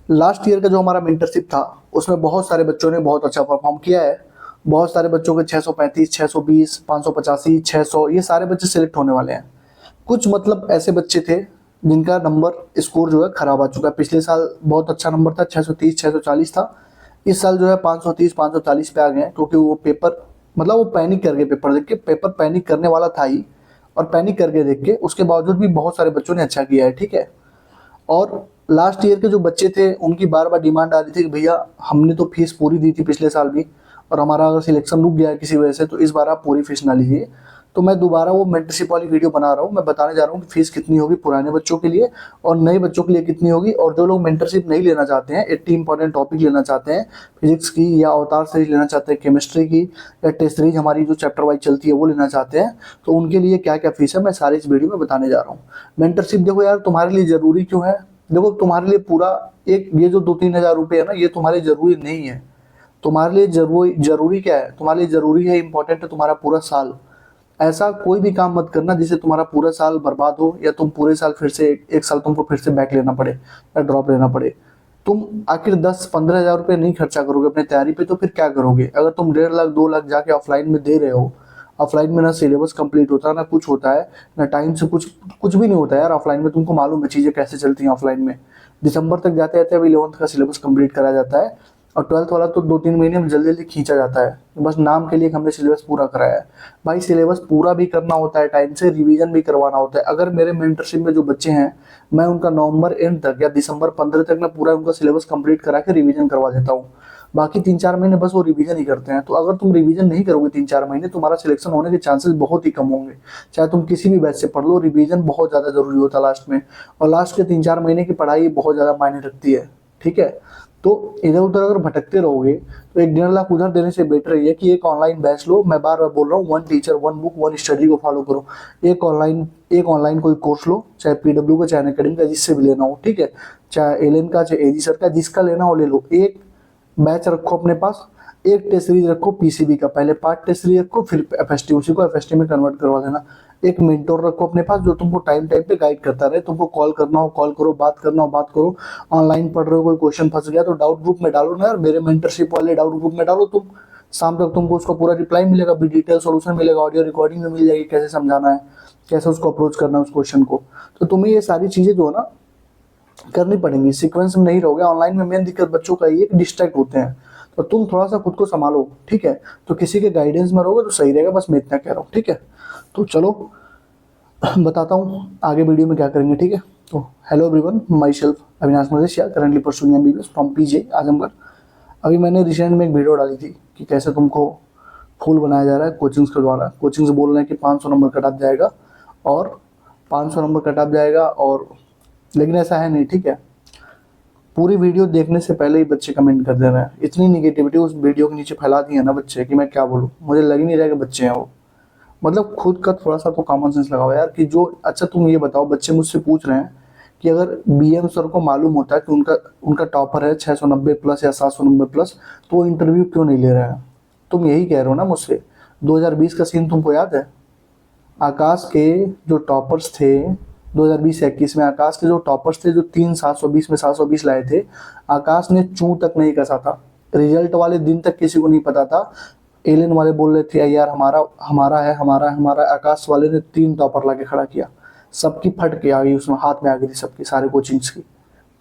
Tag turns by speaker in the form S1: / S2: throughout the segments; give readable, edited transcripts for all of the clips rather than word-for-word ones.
S1: Last year का जो हमारा मेंटरशिप था उसमें बहुत सारे बच्चों ने बहुत अच्छा परफॉर्म किया है। बहुत सारे बच्चों के 635, 620, 585, 600 ये सारे बच्चे सिलेक्ट होने वाले हैं। कुछ मतलब ऐसे बच्चे थे जिनका नंबर स्कोर जो है खराब आ चुका है। पिछले साल बहुत अच्छा नंबर था, 630, 640 था। इस साल जो है 530, 540 पे आ गए हैं, क्योंकि वो पेपर मतलब वो पैनिक कर गए। पेपर देख के, पेपर पैनिक करने वाला था ही, और पैनिक करके देख के उसके बावजूद भी बहुत सारे बच्चों ने अच्छा किया है। ठीक है। और लास्ट ईयर के जो बच्चे थे उनकी बार बार डिमांड आ रही थी कि भैया हमने तो फीस पूरी दी थी पिछले साल भी, और हमारा अगर सिलेक्शन रुक गया है किसी वजह से तो इस बार आप पूरी फीस ना लीजिए। तो मैं दोबारा वो मेंटरशिप वाली वीडियो बना रहा हूँ। मैं बताने जा रहा हूँ कि फीस कितनी होगी पुराने बच्चों के लिए और नए बच्चों के लिए कितनी होगी। और जो लोग मेंटरशिप नहीं लेना चाहते हैं, 80 इंपॉर्टेंट टॉपिक लेना चाहते हैं फिजिक्स की, या अवतार सीरीज लेना चाहते हैं केमिस्ट्री की, या टेस्ट सीरीज हमारी जो चैप्टर वाइज चलती है वो लेना चाहते हैं, तो उनके लिए क्या क्या फीस है मैं सारी इस वीडियो में बताने जा रहा हूँ। मेंटरशिप देखो यार तुम्हारे लिए ज़रूरी क्यों है। देखो तुम्हारे लिए पूरा एक ये जो 2-3 हज़ार रुपये है ना, ये तुम्हारे जरूरी नहीं है। तुम्हारे लिए जरूरी जरूरी क्या है, तुम्हारे लिए जरूरी है, इंपॉर्टेंट है तुम्हारा पूरा साल। ऐसा कोई भी काम मत करना जिससे तुम्हारा पूरा साल बर्बाद हो, या तुम पूरे साल फिर से एक साल तुमको फिर से बैक लेना पड़े या ड्रॉप लेना पड़े। तुम आखिर 10-15 हज़ार रुपये नहीं खर्चा करोगे अपने तैयारी पे तो फिर क्या करोगे। अगर तुम 1.5 लाख 2 लाख जाके ऑफलाइन में दे रहे हो, ऑफलाइन में ना सिलेबस कंप्लीट होता है ना कुछ होता है, ना टाइम से कुछ कुछ भी नहीं होता है यार। ऑफलाइन में तुमको मालूम है चीज़ें कैसे चलती हैं। ऑफलाइन में दिसंबर तक जाते जाते अभी 11th का सिलेबस कंप्लीट करा जाता है, और 12th वाला तो 2-3 महीने में जल्दी जल्दी खींचा जाता है। बस नाम के लिए हमने सिलेबस पूरा कराया है। भाई सिलेबस पूरा भी करना होता है, टाइम से रिवीजन भी करवाना होता है। अगर मेरे मेंटरशिप में जो बच्चे हैं, मैं उनका नवंबर एंड तक या दिसंबर 15 तक मैं पूरा उनका सिलेबस कंप्लीट करा के रिवीजन करवा देता हूँ। बाकी 3-4 महीने बस वो रिवीजन ही करते हैं। तो अगर तुम रिवीजन नहीं करोगे 3-4 महीने, तुम्हारा सिलेक्शन होने के चांसेस बहुत ही कम होंगे। चाहे तुम किसी भी बैच से पढ़ लो, रिवीजन बहुत ज़्यादा जरूरी होता है लास्ट में। और लास्ट के 3-4 महीने की पढ़ाई बहुत ज़्यादा मायने रखती है। ठीक है। तो इधर उधर अगर भटकते रहोगे तो 1-1.5 लाख उधर देने से बेटर है कि एक ऑनलाइन बैच लो। मैं बार बार बोल रहा हूँ, one teacher one book one study को फॉलो करो। एक ऑनलाइन कोई कोर्स लो, चाहे पीडब्ल्यू का, चाहे अनअकैडमी का, जिससे भी लेना हो। ठीक है। चाहे एलएन का, चाहे एजी सर का, जिसका लेना हो ले लो। एक बैच रखो अपने पास, एक टेस्ट सीरीज रखो पीसीबी का, पहले पार्ट टेस्ट सीरीज रखो, फिर एफएसटी, उसी को एफएसटी में कन्वर्ट करवा देना। एक मेंटोर रखो अपने पास जो तुमको टाइम टाइम पे गाइड करता रहे। तुमको कॉल करना हो कॉल करो, बात करना हो बात करो। ऑनलाइन पढ़ रहे हो, कोई क्वेश्चन फंस गया तो डाउट ग्रुप में डालो ना यार, मेरे मेंटरशिप वाले डाउट ग्रुप में डालो तुम। शाम तक तुमको उसका पूरा रिप्लाई मिलेगा, भी डिटेल सोल्यूशन मिलेगा, ऑडियो रिकॉर्डिंग में मिल जाएगी, कैसे समझाना है, कैसे उसको अप्रोच करना है उस क्वेश्चन को। तो तुम्हें ये सारी चीजें जो है ना करनी पड़ेंगी, सीक्वेंस में नहीं रहोगे। ऑनलाइन में मेन दिक्कत बच्चों का ये डिस्ट्रैक्ट होते हैं, तो तुम थोड़ा सा खुद को संभालो। ठीक है। तो किसी के गाइडेंस में रहोगे तो सही रहेगा, बस मैं इतना कह रहा हूँ। ठीक है। तो चलो बताता हूँ आगे वीडियो में क्या करेंगे। ठीक है। तो hello everyone, myself Avinash Malaysia, currently pursuing MBBS from PJ Azamgarh. अभी मैंने रिसेंट में एक वीडियो डाली थी कि कैसे तुमको फूल बनाया जा रहा है कोचिंग्स के द्वारा। कोचिंग्स बोल रहे हैं कि 500 नंबर कट ऑफ जाएगा, और 500 नंबर कट ऑफ जाएगा, और लेकिन ऐसा है नहीं। ठीक है। पूरी वीडियो देखने से पहले ही बच्चे कमेंट कर दे रहे हैं। इतनी निगेटिविटी उस वीडियो के नीचे फैला दी है ना बच्चे कि मैं क्या बोलूँ। मुझे लग ही नहीं रहा कि बच्चे हैं वो। मतलब खुद का थोड़ा सा तो कॉमन सेंस लगाओ यार कि जो अच्छा तुम ये बताओ, बच्चे मुझसे पूछ रहे हैं कि अगर बीएम सर को मालूम होता है कि उनका उनका टॉपर है 690 प्लस या 790 प्लस, तो वो इंटरव्यू क्यों नहीं ले रहे हैं। तुम यही कह रहे हो ना मुझसे। 2020 का सीन तुमको याद है। आकाश के जो टॉपर्स थे 2020-21 में, आकाश के जो टॉपर्स थे जो 3 720 में 720 लाए थे, आकाश ने चूं तक नहीं कसा था। रिजल्ट वाले दिन तक किसी को नहीं पता था। एलियन वाले बोल रहे थे यार हमारा हमारा है हमारा है हमारा है। आकाश वाले ने 3 टॉपर ला के खड़ा किया। सबकी फट के आ गई, उसमें हाथ में आ गई थी सबकी, सारे कोचिंग्स की।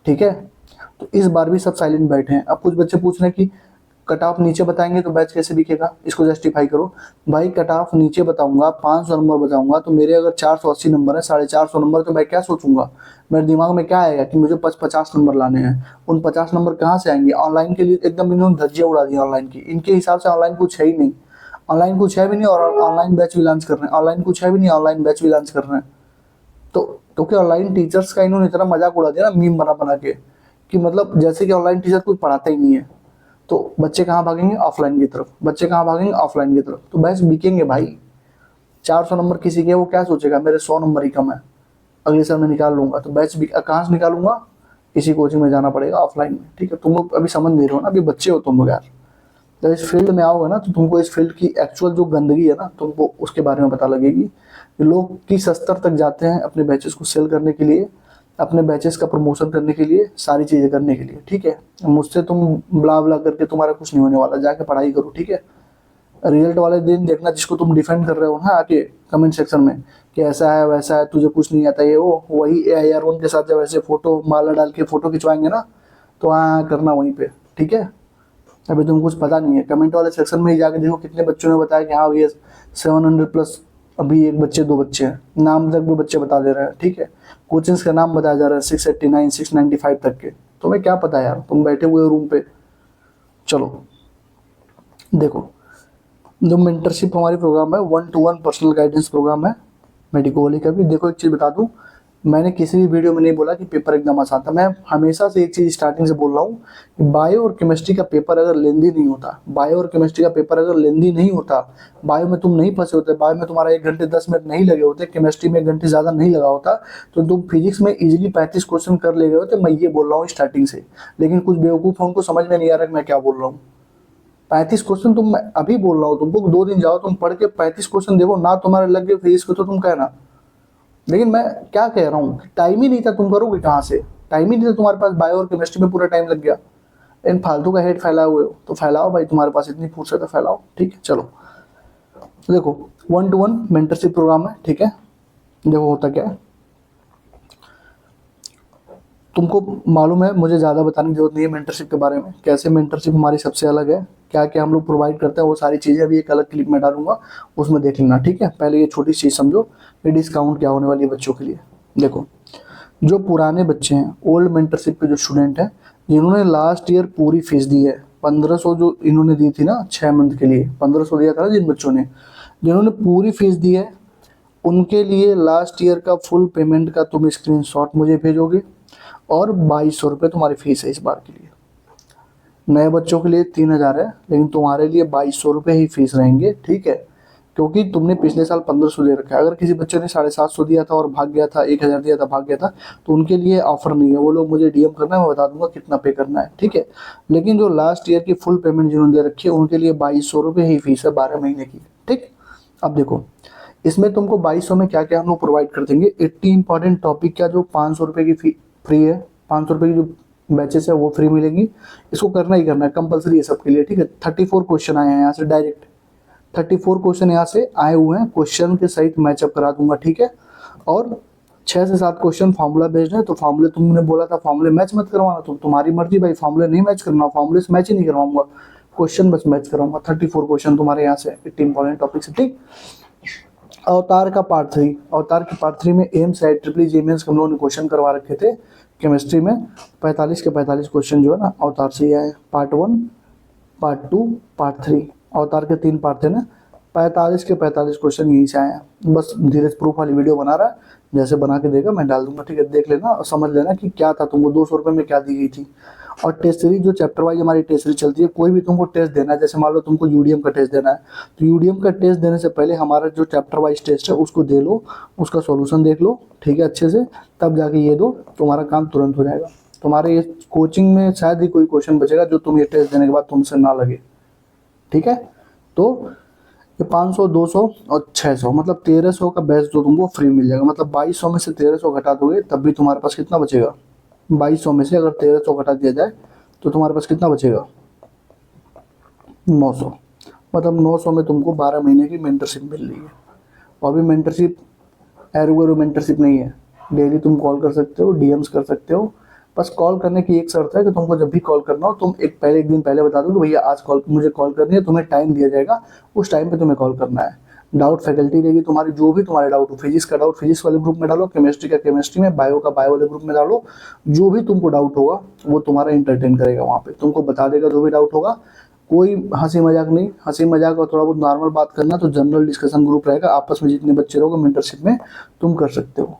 S1: ठीक है। तो इस बार भी सब साइलेंट बैठे हैं। अब कुछ बच्चे पूछ रहे हैं कि कट ऑफ नीचे बताएंगे तो बैच कैसे बिकेगा, इसको जस्टिफाई करो। भाई कट ऑफ नीचे बताऊंगा, 500 नंबर बताऊंगा, तो मेरे अगर 480 नंबर है, 450 नंबर, तो मैं क्या सोचूंगा। मेरे दिमाग में क्या आएगा कि मुझे 50 नंबर लाने हैं। उन 50 नंबर कहाँ से आएंगे। ऑनलाइन के लिए एकदम इन्होंने धज्जियां उड़ा दी ऑनलाइन की। इनके हिसाब से ऑनलाइन कुछ है ही नहीं। ऑनलाइन कुछ है भी नहीं, और ऑनलाइन बैच भी लॉन्च कर रहे हैं। ऑनलाइन कुछ है भी नहीं, ऑनलाइन बैच भी लॉन्च कर रहे हैं। तो क्योंकि ऑनलाइन टीचर्स का इन्होंने इतना मजाक उड़ा दिया ना, मीम बना बना के, कि मतलब जैसे कि ऑनलाइन टीचर कुछ पढ़ाता ही नहीं है। तो बच्चे कहाँ भागेंगे, ऑफलाइन की तरफ। बच्चे कहाँ भागेंगे, ऑफलाइन की तरफ। तो बैच बिकेंगे भाई। 400 नंबर किसी के, वो क्या सोचेगा मेरे 100 नंबर ही कम है, अगले साल मैं निकाल लूंगा। तो बैच कहाँ से निकालूंगा, इसी कोचिंग में जाना पड़ेगा ऑफलाइन में। ठीक है। तुम लोग अभी समझ नहीं रहे हो ना, अभी बच्चे हो तुम लोग यार। जब इस फील्ड में आओगे ना तो तुमको इस फील्ड की एक्चुअल जो गंदगी है ना, तुमको उसके बारे में पता लगेगी। लोग किस स्तर तक जाते हैं अपने बैचेस को सेल करने के लिए, अपने बैचेस का प्रमोशन करने के लिए, सारी चीज़ें करने के लिए, ठीक है। मुझसे तुम ब्ला ब्ला करके तुम्हारा कुछ नहीं होने वाला, जाके पढ़ाई करो, ठीक है। रिजल्ट वाले दिन देखना जिसको तुम डिफेंड कर रहे हो ना आके कमेंट सेक्शन में कि ऐसा है वैसा है, तुझे कुछ नहीं आता, ये वो, वही AIR1 के साथ जब ऐसे फोटो माला डाल के फोटो खिंचवाएंगे ना, तो हाँ करना वहीं पे, ठीक है। अभी तुम कुछ पता नहीं है, कमेंट वाले सेक्शन में ही जाके देखो कितने बच्चों ने बताया कि हाँ ये 700+, अभी एक बच्चे 2 बच्चे हैं, नाम तक भी बच्चे बता दे रहे हैं, ठीक है। कोचिंग्स का नाम बताया जा रहा है 689 695 तक के। तुम्हें क्या पता यार, तुम बैठे हुए हो रूम पे। चलो देखो, जो मेंटरशिप हमारी प्रोग्राम है 1-to-1 पर्सनल गाइडेंस प्रोग्राम है मेडिकोली का भी। देखो एक चीज़ बता दूं, मैंने किसी भी वीडियो में नहीं बोला कि पेपर एकदम आसान था। मैं हमेशा से एक चीज़ स्टार्टिंग से बोल रहा हूँ कि बायो और केमिस्ट्री का पेपर अगर लेंदी नहीं होता, बायो और केमिस्ट्री का पेपर अगर लेंदी नहीं होता, बायो में तुम नहीं फंसे होते, बायो में तुम्हारा 1 घंटे 10 मिनट नहीं लगे होते, केमिस्ट्री में 1 घंटे ज़्यादा नहीं लगा होता, तो तुम फिजिक्स में इजीली 35 क्वेश्चन कर ले गए होते। मैं ये बोल रहा हूँ स्टार्टिंग से। लेकिन कुछ बेवकूफ़ हैं, उनको समझ में नहीं आ रहा कि मैं क्या बोल रहा हूँ। 35 क्वेश्चन तुम, मैं अभी बोल रहा हूँ तुमको, 2 दिन जाओ तुम पढ़ के 35 क्वेश्चन देखो ना, तुम्हारे लग गए फिजिक्स को तो तुम कहना। लेकिन मैं क्या कह रहा हूँ, टाइम ही नहीं था, तुम करोगे कहाँ से? टाइम ही नहीं था तुम्हारे पास, बायो और केमिस्ट्री में पूरा टाइम लग गया। इन फालतू का हेड फैलाए हुए हो तो फैलाओ भाई, तुम्हारे पास इतनी फुर्सत है, फैलाओ, ठीक है। चलो देखो, 1-to-1 मेंटरशिप प्रोग्राम है, ठीक है। देखो होता क्या है, तुमको मालूम है, मुझे ज़्यादा बताने की जरूरत नहीं है मेंटरशिप के बारे में, कैसे मेंटरशिप हमारी सबसे अलग है, क्या क्या हम लोग प्रोवाइड करते हैं, वो सारी चीज़ें अभी एक अलग क्लिप में डालूंगा, उसमें देख लेना, ठीक है। पहले ये छोटी चीज़ समझो कि डिस्काउंट क्या होने वाली है बच्चों के लिए। देखो, जो पुराने बच्चे हैं, ओल्ड मेंटरशिप के जो स्टूडेंट हैं, जिन्होंने लास्ट ईयर पूरी फीस दी है, 1500 जो इन्होंने दी थी ना 6 मंथ के लिए, 1500 दिया था ना जिन बच्चों ने, जिन्होंने पूरी फीस दी है, उनके लिए लास्ट ईयर का फुल पेमेंट का तुम स्क्रीनशॉट मुझे भेजोगे, और 2200 रुपये तुम्हारी फीस है इस बार के लिए। नए बच्चों के लिए 3000 है, लेकिन तुम्हारे लिए 2200 रुपये ही फीस रहेंगे, ठीक है। क्योंकि तुमने पिछले साल 1500 दे रखा है। अगर किसी बच्चे ने 750 दिया था और भाग गया था, 1000 दिया था भाग गया था, तो उनके लिए ऑफर नहीं है। वो लोग मुझे DM करना है, मैं बता दूंगा कितना पे करना है, ठीक है। लेकिन जो लास्ट ईयर की फुल पेमेंट जिन्होंने दे रखी है, उनके लिए 2200 रुपये ही फीस है 12 महीने की, ठीक। अब देखो, इसमें तुमको 2200 में क्या क्या हम लोग प्रोवाइड कर देंगे। 80 इंपॉर्टेंट टॉपिक का जो 500 रुपये की फ्री है, 500 रुपये की जो बैचेस है वो फ्री मिलेंगी। इसको करना ही करना है, कंपलसरी है सबके लिए, ठीक है। 34 क्वेश्चन आए हैं यहाँ से डायरेक्ट, 34 क्वेश्चन यहाँ से आए हुए हैं, क्वेश्चन के सहित मैचअप करा दूंगा, ठीक है। और 6 से 7 क्वेश्चन फार्मूला बेस्ड है, तो फार्मूले तुमने बोला था फार्मूले मैच मत करवाना, तो तुम्हारी मर्जी भाई, फार्मूले नहीं मैच करना, फार्मूले से मैच ही नहीं करवाऊंगा, क्वेश्चन बस मैच कराऊंगा। 34 क्वेश्चन तुम्हारे यहाँ से 80 इंपॉर्टेंट टॉपिक से, ठीक। अवतार का पार्ट 3, अवतार के पार्ट 3 में एम्स है, ट्रिपल जेमेंस हम लोगों ने क्वेश्चन करवा रखे थे केमिस्ट्री में। 45 के 45 क्वेश्चन जो है ना अवतार से ही आए, पार्ट 1, पार्ट 2, पार्ट 3, अवतार के 3 पार्ट थे ना, 45 के 45 क्वेश्चन यहीं से आए हैं। बस धीरज प्रूफ वाली वीडियो बना रहा है, जैसे बना के देगा मैं डाल दूंगा, ठीक है। देख लेना और समझ लेना कि क्या था, तुमको 200 रुपये में क्या दी गई थी। और टेस्ट सीरीज जो चैप्टर वाइज हमारी टेस्ट सीरीज चलती है, कोई भी तुमको टेस्ट देना है, जैसे मान लो तुमको यूडीएम का टेस्ट देना है, तो यूडीएम का टेस्ट देने से पहले हमारा जो चैप्टर वाइज टेस्ट है उसको दे लो, उसका सॉल्यूशन देख लो, ठीक है, अच्छे से, तब जाके ये दो, तुम्हारा काम तुरंत हो जाएगा। तुम्हारे ये कोचिंग में शायद ही कोई क्वेश्चन बचेगा जो तुम ये टेस्ट देने के बाद तुमसे ना लगे, ठीक है। तो ये 500, 200 और 600, मतलब 1300 का बैच जो तुमको फ्री मिल जाएगा। मतलब 2200 में से 1300 घटा दोगे तब भी तुम्हारे पास कितना बचेगा, 2200 में से अगर 1300 घटा दिया जाए तो तुम्हारे पास कितना बचेगा, 900। मतलब 900 में तुमको 12 महीने की मेंटरशिप मिल रही है। और भी मेंटरशिप एरोगेरो मेंटरशिप नहीं है, डेली तुम कॉल कर सकते हो, डीएम्स कर सकते हो। बस कॉल करने की एक शर्त है कि तुमको जब भी कॉल करना हो, तुम एक दिन पहले बता दो कि भैया आज मुझे कॉल करनी है, तुम्हें टाइम दिया जाएगा, उस टाइम पे तुम्हें कॉल करना है। डाउट फैकल्टी रहेगी तुम्हारी, जो भी तुम्हारे डाउट हो, फिजिक्स का डाउट फिजिक्स वाले ग्रुप में डालो, केमिस्ट्री का केमिस्ट्री में, बायो का बायो वाले ग्रुप में डालो। जो भी तुमको डाउट होगा वो तुम्हारा इंटरटेन करेगा, वहाँ पे तुमको बता देगा जो भी डाउट होगा। कोई हंसी मजाक नहीं, हंसी मजाक और थोड़ा बहुत नॉर्मल बात करना, तो जनरल डिस्कशन ग्रुप रहेगा, आपस में जितने बच्चे रहोगे मेंटरशिप में तुम कर सकते हो।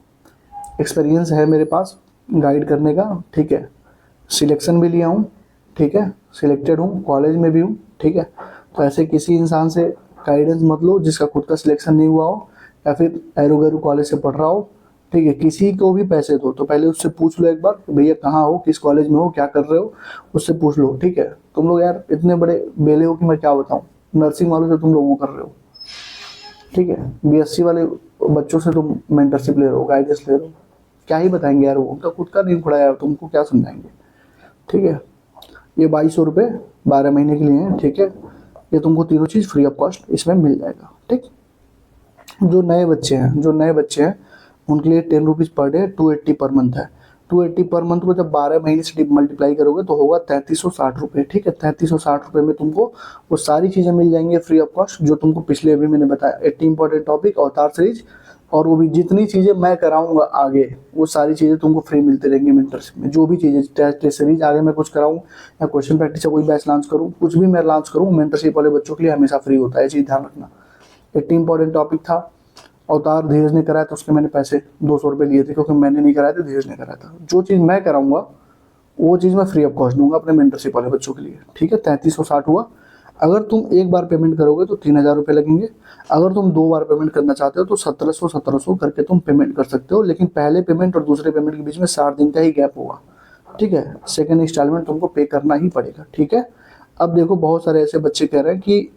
S1: एक्सपीरियंस है मेरे पास गाइड करने का, ठीक है। सिलेक्शन भी लिया हूँ, ठीक है, सिलेक्टेड हूँ, कॉलेज में भी हूँ, ठीक है। तो ऐसे किसी इंसान से गाइडेंस मत लो जिसका खुद का सिलेक्शन नहीं हुआ हो, या फिर एरोगेरो कॉलेज से पढ़ रहा हो, ठीक है। किसी को भी पैसे दो तो पहले उससे पूछ लो एक बार, भैया कहाँ हो, किस कॉलेज में हो, क्या कर रहे हो, उससे पूछ लो, ठीक है। तुम लोग यार इतने बड़े बेले हो कि मैं क्या बताऊँ, नर्सिंग वालों से तुम लोग वो कर रहे हो, ठीक है, BSc वाले बच्चों से तुम मेंटरशिप ले रहे हो, गाइडेंस ले रहे हो, क्या ही बताएंगे यार, वो उनका खुद का नींव खुड़ा है, तुमको क्या समझाएंगे। ठीक है, ये 2200 रुपये 12 महीने के लिए है। ठीक है, ये तुमको तीनों चीज़ फ्री ऑफ कॉस्ट इसमें मिल जाएगा। ठीक, जो नए बच्चे हैं उनके लिए 10 rupees per day 280 per month है। 280 पर मंथ को जब 12 महीने से मल्टीप्लाई करोगे तो होगा 3360 रुपये। ठीक है, 3360 रुपये में तुमको वो सारी चीज़ें मिल जाएंगी फ्री ऑफ कॉस्ट जो तुमको पिछले अभी मैंने बताया। 80 इंपॉर्टेंट टॉपिक, अवतार सीरीज, और वो भी जितनी चीज़ें मैं कराऊंगा आगे वो सारी चीज़ें तुमको फ्री मिलती रहेंगी मेंटरशिप में। जो भी चीज़ें टेस्ट सीरीज आगे मैं कुछ कराऊँ या क्वेश्चन प्रैक्टिस या कोई बैच लॉन्च करूँ, कुछ भी मैं लॉन्च करूँ, मेंटरशिप वाले बच्चों के लिए हमेशा फ्री होता है, ये चीज़ ध्यान रखना। 80 इंपॉर्टेंट टॉपिक था, अवतार धीरज ने कराया तो उसके मैंने पैसे 200 रुपये लिए थे, क्योंकि मैंने नहीं कराया था, धीरज ने कराया था। जो चीज़ मैं कराऊंगा वो चीज़ मैं फ्री ऑफ कॉस्ट दूंगा अपने मेंटरशिप वाले बच्चों के लिए। ठीक है, 3360 हुआ। अगर तुम एक बार पेमेंट करोगे तो 3000 रुपये लगेंगे। अगर तुम 2 बार पेमेंट करना चाहते हो तो 1700 करके तुम पेमेंट कर सकते हो, लेकिन पहले पेमेंट और दूसरे पेमेंट के बीच में 60 दिन का ही गैप होगा। ठीक है, सेकेंड इंस्टॉलमेंट तुमको पे करना ही पड़ेगा। ठीक है, अब देखो बहुत सारे ऐसे बच्चे कह रहे हैं कि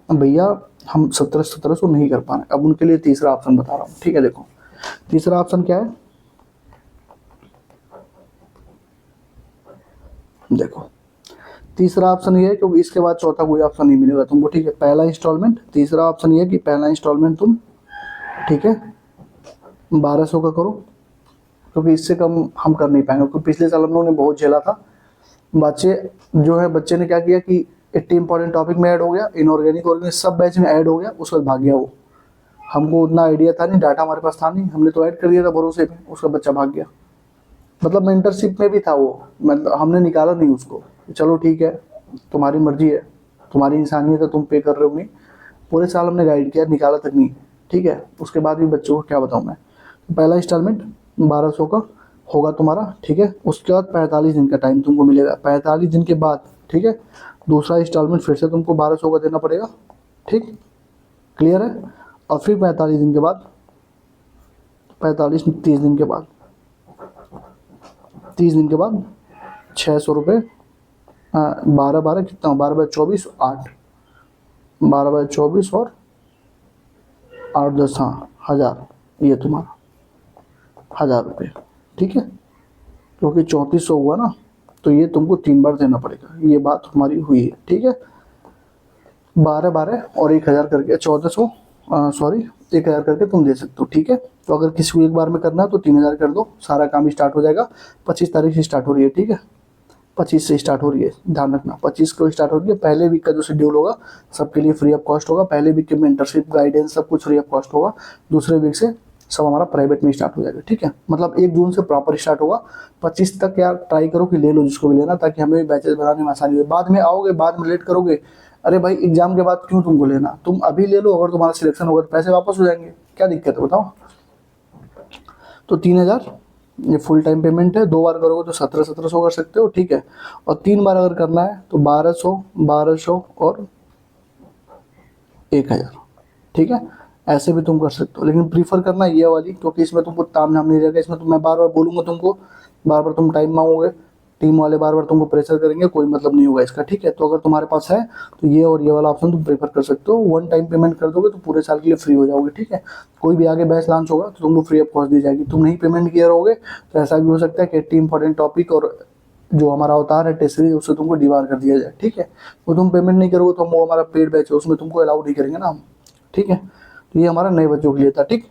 S1: भैया हम 1700 नहीं कर पा रहे, अब उनके लिए तीसरा ऑप्शन बता रहा हूँ। ठीक है, देखो तीसरा ऑप्शन क्या है, देखो तीसरा ऑप्शन ये है, क्योंकि इसके बाद चौथा कोई ऑप्शन नहीं मिलेगा तुमको। ठीक है, पहला इंस्टॉलमेंट, तीसरा ऑप्शन ये है कि पहला इंस्टॉलमेंट तुम, ठीक है, 1200 का करो, क्योंकि इससे कम हम कर नहीं पाएंगे, क्योंकि पिछले साल हम लोगों ने बहुत झेला था। बच्चे ने क्या किया कि 80 इंपॉर्टेंट टॉपिक में ऐड हो गया, इनऑर्गेनिक ऑर्गेनिक सब बैच में ऐड हो गया, उसके बाद भाग गया वो। हमको उतना आइडिया था नहीं, डाटा हमारे पास था नहीं, हमने तो ऐड कर दिया था भरोसे पे, उसका बच्चा भाग गया। मतलब मेंटरशिप में भी था वो, मतलब हमने निकाला नहीं उसको। चलो ठीक है, तुम्हारी मर्जी है, तुम्हारी इंसानियत है, तुम पे कर रहे हो नहीं। पूरे साल हमने गाइड किया, निकाला तक नहीं। ठीक है, उसके बाद भी बच्चों को क्या बताऊँ मैं। पहला इंस्टॉलमेंट 1200 का होगा तुम्हारा। ठीक है, उसके बाद 45 दिन का टाइम तुमको मिलेगा। 45 दिन के बाद, ठीक है, दूसरा इंस्टॉलमेंट फिर से तुमको 1200 का देना पड़ेगा। ठीक, क्लियर है। और फिर 45 दिन के बाद, 30 दिन के बाद, 30 दिन के बाद 600 रुपये, 12 कितना, 12/24 8, 12/24 और 8 10, हाँ 1000, ये तुम्हारा 1000 रुपये। ठीक है, क्योंकि 3400 हुआ ना, तो ये तुमको 3 बार देना पड़ेगा। ये बात हमारी हुई है। ठीक है, 12 और 1000 करके 1400, सॉरी 1000 करके तुम दे सकते हो। ठीक है, तो अगर किसी को एक बार में करना है तो 3000 कर दो, सारा काम स्टार्ट हो जाएगा। 25 तारीख से स्टार्ट हो रही है। ठीक है, 25 से स्टार्ट हो रही है, ध्यान रखना 25 को स्टार्ट हो रही है। पहले वीक का जो शेड्यूल होगा सबके लिए फ्री ऑफ कॉस्ट होगा। पहले वीक के मेंटरशिप गाइडेंस सब कुछ फ्री ऑफ कॉस्ट होगा। दूसरे वीक से सब हमारा प्राइवेट में स्टार्ट हो जाएगा। ठीक है, मतलब 1 जून से प्रॉपर स्टार्ट होगा। 25 तक यार ट्राई करो कि ले लो जिसको भी लेना, ताकि हमें भी बैचेस बनाने में आसानी हो। बाद में आओगे, बाद में लेट करोगे, अरे भाई एग्जाम के बाद क्यों तुमको लेना, तुम अभी ले लो, अगर तुम्हारा सिलेक्शन होगा तो पैसे वापस हो जाएंगे, क्या दिक्कत है बताओ। तो 3000 ये फुल टाइम पेमेंट है। 2 बार करोगे तो 1700 कर सकते हो। ठीक है, और 3 बार अगर करना है तो 1200 और 1000। ठीक है, ऐसे भी तुम कर सकते हो, लेकिन प्रीफर करना ये वाली, क्योंकि इसमें तुमको ताम झाम नहीं रहेगा। इसमें तो मैं बार बार बोलूँगा तुमको, बार बार तुम टाइम मांगोगे, टीम वाले बार बार तुमको प्रेशर करेंगे, कोई मतलब नहीं होगा इसका। ठीक है, तो अगर तुम्हारे पास है तो ये और ये वाला ऑप्शन तुम प्रेफर कर सकते हो। 1 टाइम पेमेंट कर दोगे तो पूरे साल के लिए फ्री हो जाओगे। ठीक है, कोई भी आगे बैच लॉन्च होगा तो तुमको फ्री ऑफ कॉस्ट दी जाएगी। तुम नहीं पेमेंट किए रहोगे तो ऐसा भी हो सकता है कि 80 इंपॉर्टेंट टॉपिक और जो हमारा अवतार है टेस्ट सीरीज, उससे तुमको डिवार कर दिया जाए। ठीक है, तो तुम पेमेंट नहीं करोगे तो हम वो हमारा पेड बैच है उसमें तुमको अलाउ नहीं करेंगे ना हम। ठीक है, तो ये हमारा नए बच्चों के लिए था। ठीक,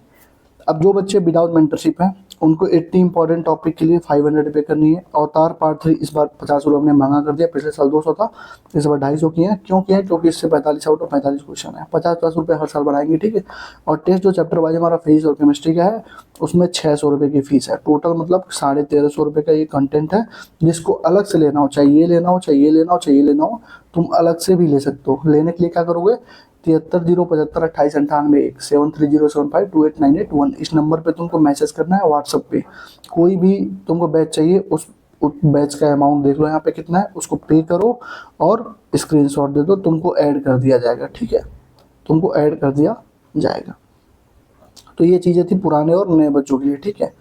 S1: अब जो बच्चे विदाउट मेंटरशिप हैं उनको 80 इंपॉर्टेंट टॉपिक के लिए 500 रुपये करनी है। अवतार पार्ट 3 इस बार 50 रुपये हमने महंगा कर दिया, पिछले साल 200 था, इस बार 250 किए हैं। क्यों किए हैं, क्योंकि इससे 45 आउट ऑफ 45 क्वेश्चन है, 50 रुपये हर साल बढ़ाएंगे। ठीक है, और टेस्ट जो चैप्टर वाइज हमारा फिजिक्स और केमिस्ट्री का है उसमें 600 रुपये की फीस है। टोटल मतलब 1350 रुपये का ये कंटेंट है। जिसको अलग से लेना हो, चाहे ये लेना हो, चाहे ये लेना हो, चाहे ये लेना हो, तुम अलग से भी ले सकते हो। लेने के लिए क्या करोगे, 73 075 28 98 1 7307528981 इस नंबर पे तुमको मैसेज करना है व्हाट्सएप पे। कोई भी तुमको बैच चाहिए, उस बैच का अमाउंट देख लो यहाँ पे कितना है, उसको पे करो और स्क्रीनशॉट दे दो, तुमको ऐड कर दिया जाएगा। ठीक है, तुमको ऐड कर दिया जाएगा। तो ये चीज़ें थी पुराने और नए बच्चों के लिए। ठीक है,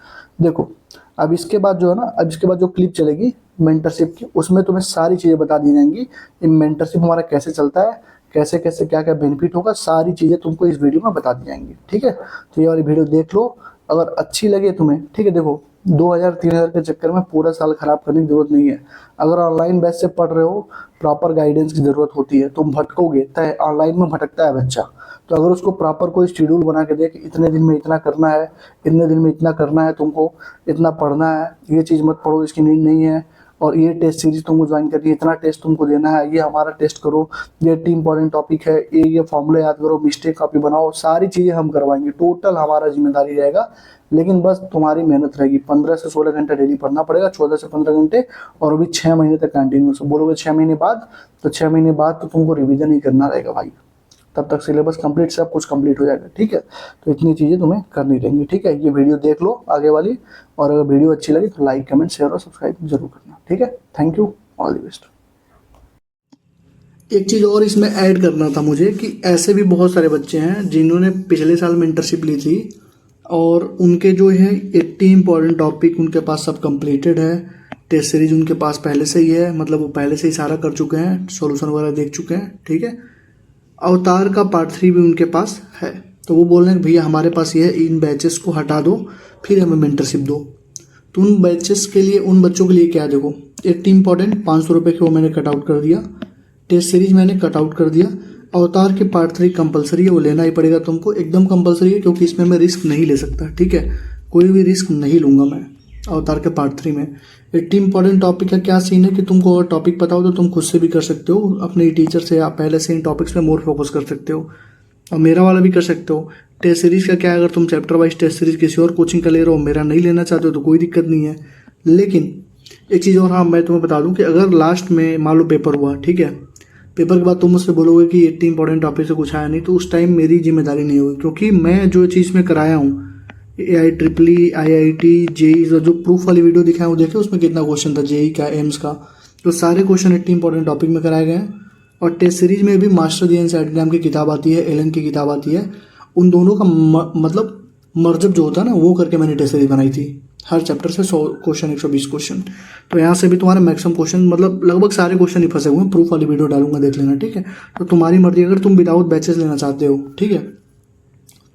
S1: देखो अब इसके बाद जो है ना, अब इसके बाद जो क्लिप चलेगी मेंटरशिप की, उसमें तुम्हें सारी चीज़ें बता दी जाएंगी। ये मेंटरशिप हमारा कैसे चलता है, कैसे कैसे क्या क्या बेनिफिट होगा, सारी चीज़ें तुमको इस वीडियो में बता दी जाएंगी। ठीक है, तो ये वाली वीडियो देख लो अगर अच्छी लगे तुम्हें, ठीक है, देखो 2000-3000 के चक्कर में पूरा साल खराब करने की जरूरत नहीं है। अगर ऑनलाइन बैच से पढ़ रहे हो, प्रॉपर गाइडेंस की जरूरत होती है, तुम भटकोगे, तय ऑनलाइन में भटकता है बच्चा, तो अगर उसको प्रॉपर कोई शेड्यूल बना के दे कि इतने दिन में इतना करना है, इतने दिन में इतना करना है, तुमको इतना पढ़ना है, ये चीज़ मत पढ़ो, इसकी नीड नहीं है, और ये टेस्ट सीरीज तुमको ज्वाइन करनी है, इतना टेस्ट तुमको देना है, ये हमारा टेस्ट करो, ये इंपॉर्टेंट टॉपिक है, ये फॉर्मूले याद करो, मिस्टेक कॉपी बनाओ, सारी चीज़ें हम करवाएंगे, टोटल हमारा जिम्मेदारी रहेगा। लेकिन बस तुम्हारी मेहनत रहेगी, 15 से 16 घंटे डेली पढ़ना पड़ेगा, 14 से 15 घंटे, और अभी 6 महीने तक कंटिन्यूस। बोलोगे 6 महीने बाद, तो 6 महीने बाद तो तुमको रिवीजन ही करना रहेगा भाई, तब तक सिलेबस कंप्लीट, सब कुछ कंप्लीट हो जाएगा, ठीक है। तो इतनी चीज़ें तुम्हें करनी रहेंगी, ठीक है। ये वीडियो देख लो आगे वाली, और अगर वीडियो अच्छी लगी तो लाइक, कमेंट, शेयर और सब्सक्राइब जरूर करना, ठीक है। Thank you, all the best. एक चीज़ और इसमें ऐड करना था मुझे कि ऐसे भी बहुत सारे बच्चे हैं जिन्होंने पिछले साल मेंटरशिप ली थी, और उनके जो है 80 इंपॉर्टेंट टॉपिक उनके पास सब कंप्लीटेड है, टेस्ट सीरीज उनके पास पहले से ही है, मतलब वो पहले से ही सारा कर चुके हैं, सॉल्यूशन वगैरह देख चुके हैं, ठीक है। अवतार का पार्ट 3 भी उनके पास है, तो वो बोल रहे हैं भैया हमारे पास ये है, इन बैचेस को हटा दो, फिर हमें मेंटरशिप दो। तो उन बैचेस के लिए, उन बच्चों के लिए क्या, देखो 80 इंपॉर्टेंट 500 रुपये के वो मैंने कट आउट कर दिया, टेस्ट सीरीज मैंने कट आउट कर दिया, अवतार के पार्ट 3 कंपलसरी है, वो लेना ही पड़ेगा तुमको, एकदम कंपलसरी है, क्योंकि इसमें मैं रिस्क नहीं ले सकता, ठीक है, कोई भी रिस्क नहीं लूँगा मैं अवतार के पार्ट 3 में। 80 इंपॉर्टेंट टॉपिक का क्या सीन है कि तुमको अगर टॉपिक पता हो तो तुम खुद से भी कर सकते हो, अपने टीचर से आप पहले से इन टॉपिक्स पे मोर फोकस कर सकते हो, और मेरा वाला भी कर सकते हो। टेस्ट सीरीज का क्या है, अगर तुम चैप्टर वाइज टेस्ट सीरीज किसी और कोचिंग का ले रहे हो, मेरा नहीं लेना चाहते हो तो कोई दिक्कत नहीं है। लेकिन एक चीज़ और, हाँ मैं तुम्हें बता दूं कि अगर लास्ट में मान लो पेपर हुआ, ठीक है, पेपर के बाद तुम मुझसे बोलोगे कि 80 इंपॉर्टेंट टॉपिक से कुछ आया नहीं, तो उस टाइम मेरी जिम्मेदारी नहीं होगी, क्योंकि मैं जो चीज़ में कराया हूँ, IEEE, IIT, जेई, जो प्रूफ वाली वीडियो दिखाया वो देखे, उसमें कितना क्वेश्चन था जेई का, एम्स का, तो सारे क्वेश्चन 80 इंपॉर्टेंट टॉपिक में कराए गए हैं। और टेस्ट सीरीज में भी मास्टर दी एनसीईआरटी नाम की किताब आती है, एलन की किताब आती है, उन दोनों का मतलब मर्जब जो होता है ना, वो करके मैंने टेस्ट सीरीज बनाई थी, हर चैप्टर से 100 क्वेश्चन, 120 क्वेश्चन। तो यहाँ से भी तुम्हारे मैक्सिमम क्वेश्चन, मतलब लगभग सारे क्वेश्चन ही फंसे हुए हैं, प्रूफ वाली वीडियो डालूंगा, देख लेना, ठीक है। तो तुम्हारी मर्जी, अगर तुम विदाउट बैचेस लेना चाहते हो, ठीक है,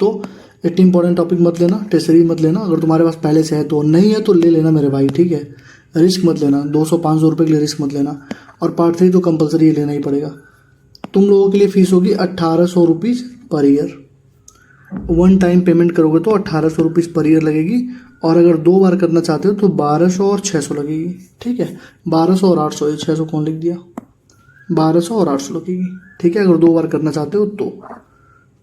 S1: तो 80 इंपॉर्टेंट टॉपिक मत लेना, टेस्ट सीरीज मत लेना, अगर तुम्हारे पास पहले से है तो, नहीं है तो ले लेना मेरे भाई, ठीक है, रिस्क मत लेना, 200-500 रुपये के लिए रिस्क मत लेना। और पार्ट 3 तो कंपलसरी लेना ही पड़ेगा। तुम लोगों के लिए फीस होगी 1800 rupees per year, one time payment करोगे तो 1800 रुपीज़ पर ईयर लगेगी, और अगर 2 बार करना चाहते हो तो 1200 और 600 लगेगी, ठीक है, 1200 और 800, ये 600 कौन लिख दिया, 1200 और 800 लगेगी, ठीक है, अगर 2 बार करना चाहते हो तो,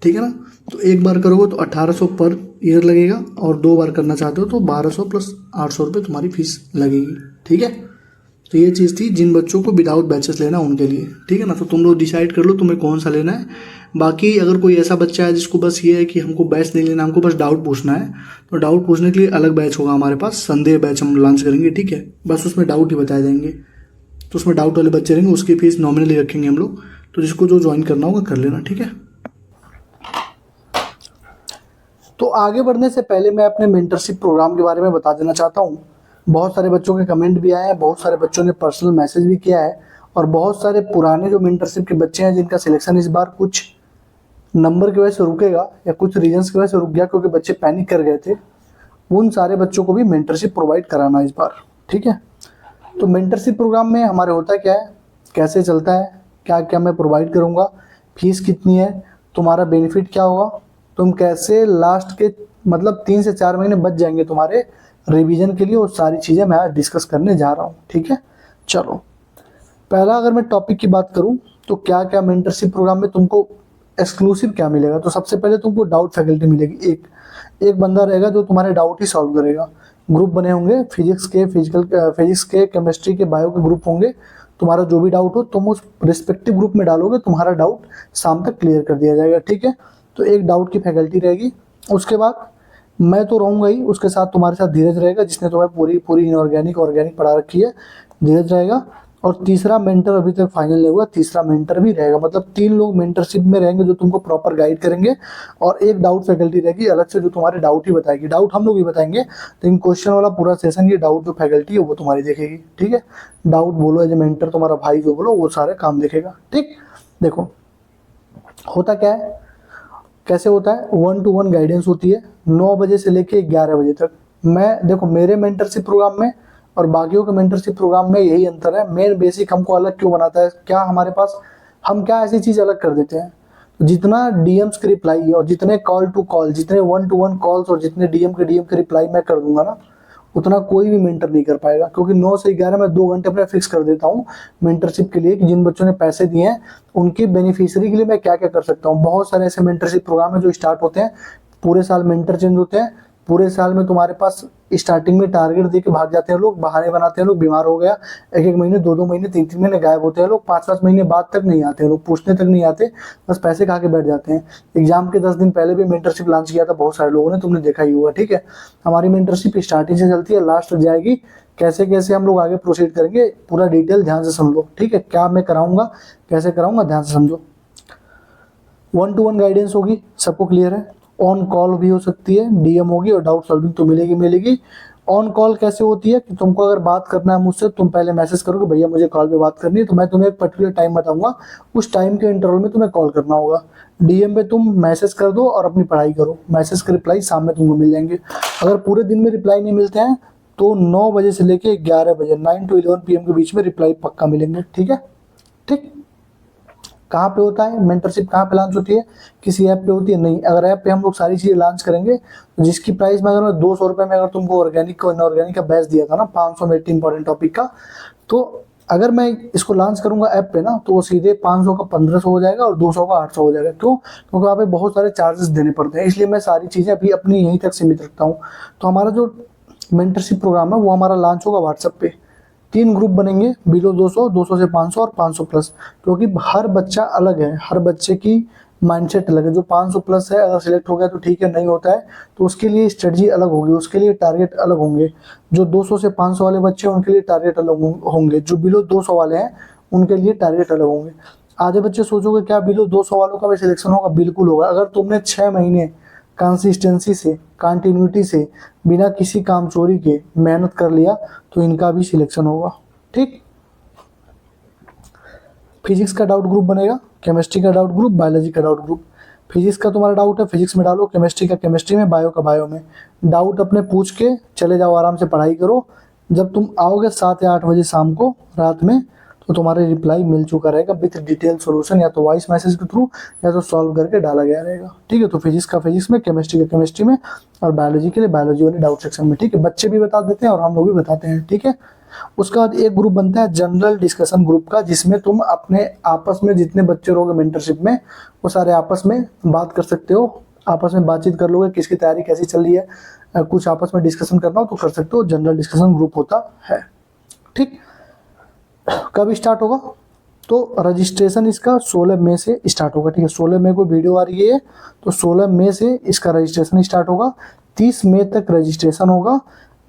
S1: ठीक है ना। तो एक बार करोगे तो 1800 पर ईयर लगेगा, और 2 बार करना चाहते हो तो 1200 प्लस 800 रुपये तुम्हारी फीस लगेगी, ठीक है। तो ये चीज़ थी जिन बच्चों को विदाउट बैचेस लेना उनके लिए, ठीक है ना। तो तुम लोग डिसाइड कर लो तुम्हें कौन सा लेना है। बाकी अगर कोई ऐसा बच्चा है जिसको बस ये है कि हमको बैच नहीं लेना, हमको बस डाउट पूछना है, तो डाउट पूछने के लिए अलग बैच होगा हमारे पास, संदेह बैच हम लॉन्च करेंगे, ठीक है, बस उसमें डाउट ही बताए जाएंगे। तो उसमें डाउट वाले बच्चे रहेंगे, उसकी फीस नॉमिनली रखेंगे हम लोग, तो जिसको जो ज्वाइन करना होगा कर लेना, ठीक है। तो आगे बढ़ने से पहले मैं अपने मेंटरशिप प्रोग्राम के बारे में बता देना चाहता हूँ। बहुत सारे बच्चों के कमेंट भी आए हैं, बहुत सारे बच्चों ने पर्सनल मैसेज भी किया है, और बहुत सारे पुराने जो मेंटरशिप के बच्चे हैं जिनका सिलेक्शन इस बार कुछ नंबर की वजह से रुकेगा या कुछ रीजंस की वजह से रुक गया क्योंकि बच्चे पैनिक कर गए थे, उन सारे बच्चों को भी मेंटरशिप प्रोवाइड कराना इस बार, ठीक है। तो मेंटरशिप प्रोग्राम में हमारे होता क्या है, कैसे चलता है, क्या क्या मैं प्रोवाइड करूँगा, फीस कितनी है, तुम्हारा बेनिफिट क्या होगा, तुम कैसे लास्ट के मतलब 3 से 4 महीने बच जाएंगे तुम्हारे रिवीजन के लिए, वो सारी चीज़ें मैं आज डिस्कस करने जा रहा हूँ, ठीक है। चलो, पहला अगर मैं टॉपिक की बात करूँ तो क्या क्या मेंटरशिप प्रोग्राम में तुमको एक्सक्लूसिव क्या मिलेगा। तो सबसे पहले तुमको डाउट फैकल्टी मिलेगी, एक बंदा रहेगा जो तुम्हारे डाउट ही सॉल्व करेगा। ग्रुप बने होंगे, फिजिक्स के, केमिस्ट्री के, बायो के ग्रुप होंगे। तुम्हारा जो भी डाउट हो तुम उस रिस्पेक्टिव ग्रुप में डालोगे, तुम्हारा डाउट शाम तक क्लियर कर दिया जाएगा, ठीक है। तो एक डाउट की फैकल्टी रहेगी। उसके बाद मैं तो रहूँगा ही, उसके साथ तुम्हारे साथ धीरज रहेगा जिसने तुम्हें पूरी इनऑर्गेनिक ऑर्गेनिक पढ़ा रखी है, धीरज रहेगा। और तीसरा मेंटर अभी तक फाइनल नहीं हुआ, तीसरा मेंटर भी रहेगा, मतलब 3 लोग मेंटरशिप में रहेंगे जो तुमको प्रॉपर गाइड करेंगे। और एक डाउट फैकल्टी रहेगी अलग से जो तुम्हारे डाउट ही बताएगी, डाउट हम लोग ही बताएंगे, लेकिन क्वेश्चन वाला पूरा सेशन ये डाउट जो फैकल्टी है वो तुम्हारी देखेगी, ठीक है। डाउट बोलो एज ए मेंटर, तुम्हारा भाई जो बोलो वो सारे काम देखेगा, ठीक। देखो होता क्या है, कैसे होता है, 1-to-1 गाइडेंस होती है 9 बजे से लेके 11 बजे तक। मैं देखो मेरे मेंटरशिप प्रोग्राम में और बाकियों के मेंटरशिप प्रोग्राम में यही अंतर है, मेन बेसिक हमको अलग क्यों बनाता है, क्या हमारे पास हम क्या ऐसी चीज अलग कर देते हैं, तो जितना डीएम्स के रिप्लाई और जितने कॉल टू कॉल, जितने 1-to-1 कॉल्स और जितने डीएम के रिप्लाई मैं कर दूंगा ना, उतना कोई भी मेंटर नहीं कर पाएगा। क्योंकि 9 से 11 में 2 घंटे अपने फिक्स कर देता हूँ मेंटरशिप के लिए कि जिन बच्चों ने पैसे दिए हैं उनके बेनिफिशियरी के लिए मैं क्या क्या कर सकता हूँ। बहुत सारे ऐसे मेंटरशिप प्रोग्राम है जो स्टार्ट होते हैं, पूरे साल मेंटर चेंज होते हैं, पूरे साल में तुम्हारे पास स्टार्टिंग में टारगेट दे के भाग जाते हैं लोग, बहाने बनाते हैं लोग, बीमार हो गया, 1-1 महीने 2-2 महीने 3-3 महीने गायब होते हैं लोग, 5-5 महीने बाद तक नहीं आते हैं लोग, पूछने तक नहीं आते, बस पैसे खा के बैठ जाते हैं। एग्जाम के 10 दिन पहले भी मेंटरशिप लॉन्च किया था बहुत सारे लोगों ने, तुमने देखा ही होगा। ठीक है, हमारी मेंटरशिप स्टार्टिंग से चलती है, लास्ट तक जाएगी। कैसे कैसे हम लोग आगे प्रोसीड करेंगे पूरा डिटेल ध्यान से समझो। ठीक है, क्या मैं कराऊंगा, कैसे कराऊंगा, ध्यान से समझो। 1-to-1 गाइडेंस होगी, सबको क्लियर है। ऑन कॉल भी हो सकती है, डीएम होगी और डाउट सॉल्विंग तो मिलेगी। ऑन कॉल कैसे होती है कि तुमको अगर बात करना है मुझसे, तुम पहले मैसेज करोगे भैया मुझे कॉल पे बात करनी है, तो मैं तुम्हें एक पर्टिकुलर टाइम बताऊंगा, उस टाइम के इंटरवल में तुम्हें कॉल करना होगा। डीएम पे तुम मैसेज कर दो और अपनी पढ़ाई करो, मैसेज के रिप्लाई शाम में तुमको मिल जाएंगे। अगर पूरे दिन में रिप्लाई नहीं मिलते हैं तो 9 बजे से लेके 11 बजे 9 to 11 PM के बीच में रिप्लाई पक्का मिलेंगे। ठीक है, ठीक। कहाँ पे होता है मेंटरशिप, कहाँ पे लॉन्च होती है, किसी ऐप पे होती है नहीं। अगर ऐप पे हम लोग सारी चीजें लॉन्च करेंगे तो जिसकी प्राइस में, अगर मैं 200 रुपये में अगर तुमको ऑर्गेनिक और इनऑर्गेनिक का बैच दिया था ना 500 में 80 इंपॉर्टेंट टॉपिक का, तो अगर मैं इसको लॉन्च करूंगा ऐप पे ना, तो वो सीधे 500 का 1500 हो जाएगा और 200 का 800 हो जाएगा। क्यों? क्योंकि वहाँ पे बहुत सारे चार्जेस देने पड़ते हैं, इसलिए मैं सारी चीजें अभी अपनी यहीं तक सीमित रखता हूँ। तो हमारा जो मेंटरशिप प्रोग्राम है वो हमारा लॉन्च होगा व्हाट्सएप पे। 3 ग्रुप बनेंगे, बिलो 200, 200 से 500 और 500 प्लस। क्योंकि हर बच्चा अलग है, हर बच्चे की माइंडसेट अलग है। जो 500 प्लस है अगर सिलेक्ट हो गया तो ठीक है, नहीं होता है तो उसके लिए स्ट्रेटजी अलग होगी, उसके लिए टारगेट अलग होंगे। जो 200 से 500 वाले बच्चे हैं उनके लिए टारगेट अलग होंगे, जो बिलो 200 वाले हैं उनके लिए टारगेट अलग होंगे। आधे बच्चे सोचोगे क्या बिलो 200 वालों का भी सिलेक्शन होगा? बिल्कुल होगा। अगर तुमने 6 महीने कंसिस्टेंसी से, कंटिन्यूटी से, बिना किसी काम चोरी के मेहनत कर लिया तो इनका भी सिलेक्शन होगा। ठीक। फिजिक्स का डाउट ग्रुप बनेगा, केमिस्ट्री का डाउट ग्रुप, बायोलॉजी का डाउट ग्रुप। फिजिक्स का तुम्हारा डाउट है फिजिक्स में डालो, केमिस्ट्री का केमिस्ट्री में, बायो का बायो में। डाउट अपने पूछ के चले जाओ, आराम से पढ़ाई करो। जब तुम आओगे 7 या 8 बजे शाम को रात में, तो तुम्हारे रिप्लाई मिल चुका रहेगा विथ डिटेल सॉल्यूशन, या तो वॉइस मैसेज के थ्रू या तो सॉल्व करके डाला गया रहेगा। ठीक है, तो फिजिक्स का फिजिक्स में, केमिस्ट्री का केमिस्ट्री में और बायोलॉजी के लिए बायोलॉजी वाले डाउट सेक्शन में। ठीक है, बच्चे भी बता देते हैं और हम लोग भी बताते हैं। ठीक है, उसके बाद एक ग्रुप बनता है जनरल डिस्कशन ग्रुप का, जिसमें तुम अपने आपस में जितने बच्चे रहोगे मेंटरशिप में वो सारे आपस में बात कर सकते हो, आपस में बातचीत कर लोगे, किसकी तैयारी कैसी चल रही है, कुछ आपस में डिस्कशन करना हो तो कर सकते हो। जनरल डिस्कशन ग्रुप होता है। ठीक। कब स्टार्ट होगा? तो रजिस्ट्रेशन इसका 16 मई से स्टार्ट होगा। ठीक है, 16 मई को वीडियो आ रही है तो 16 मई से इसका रजिस्ट्रेशन स्टार्ट होगा। 30 मई तक रजिस्ट्रेशन होगा।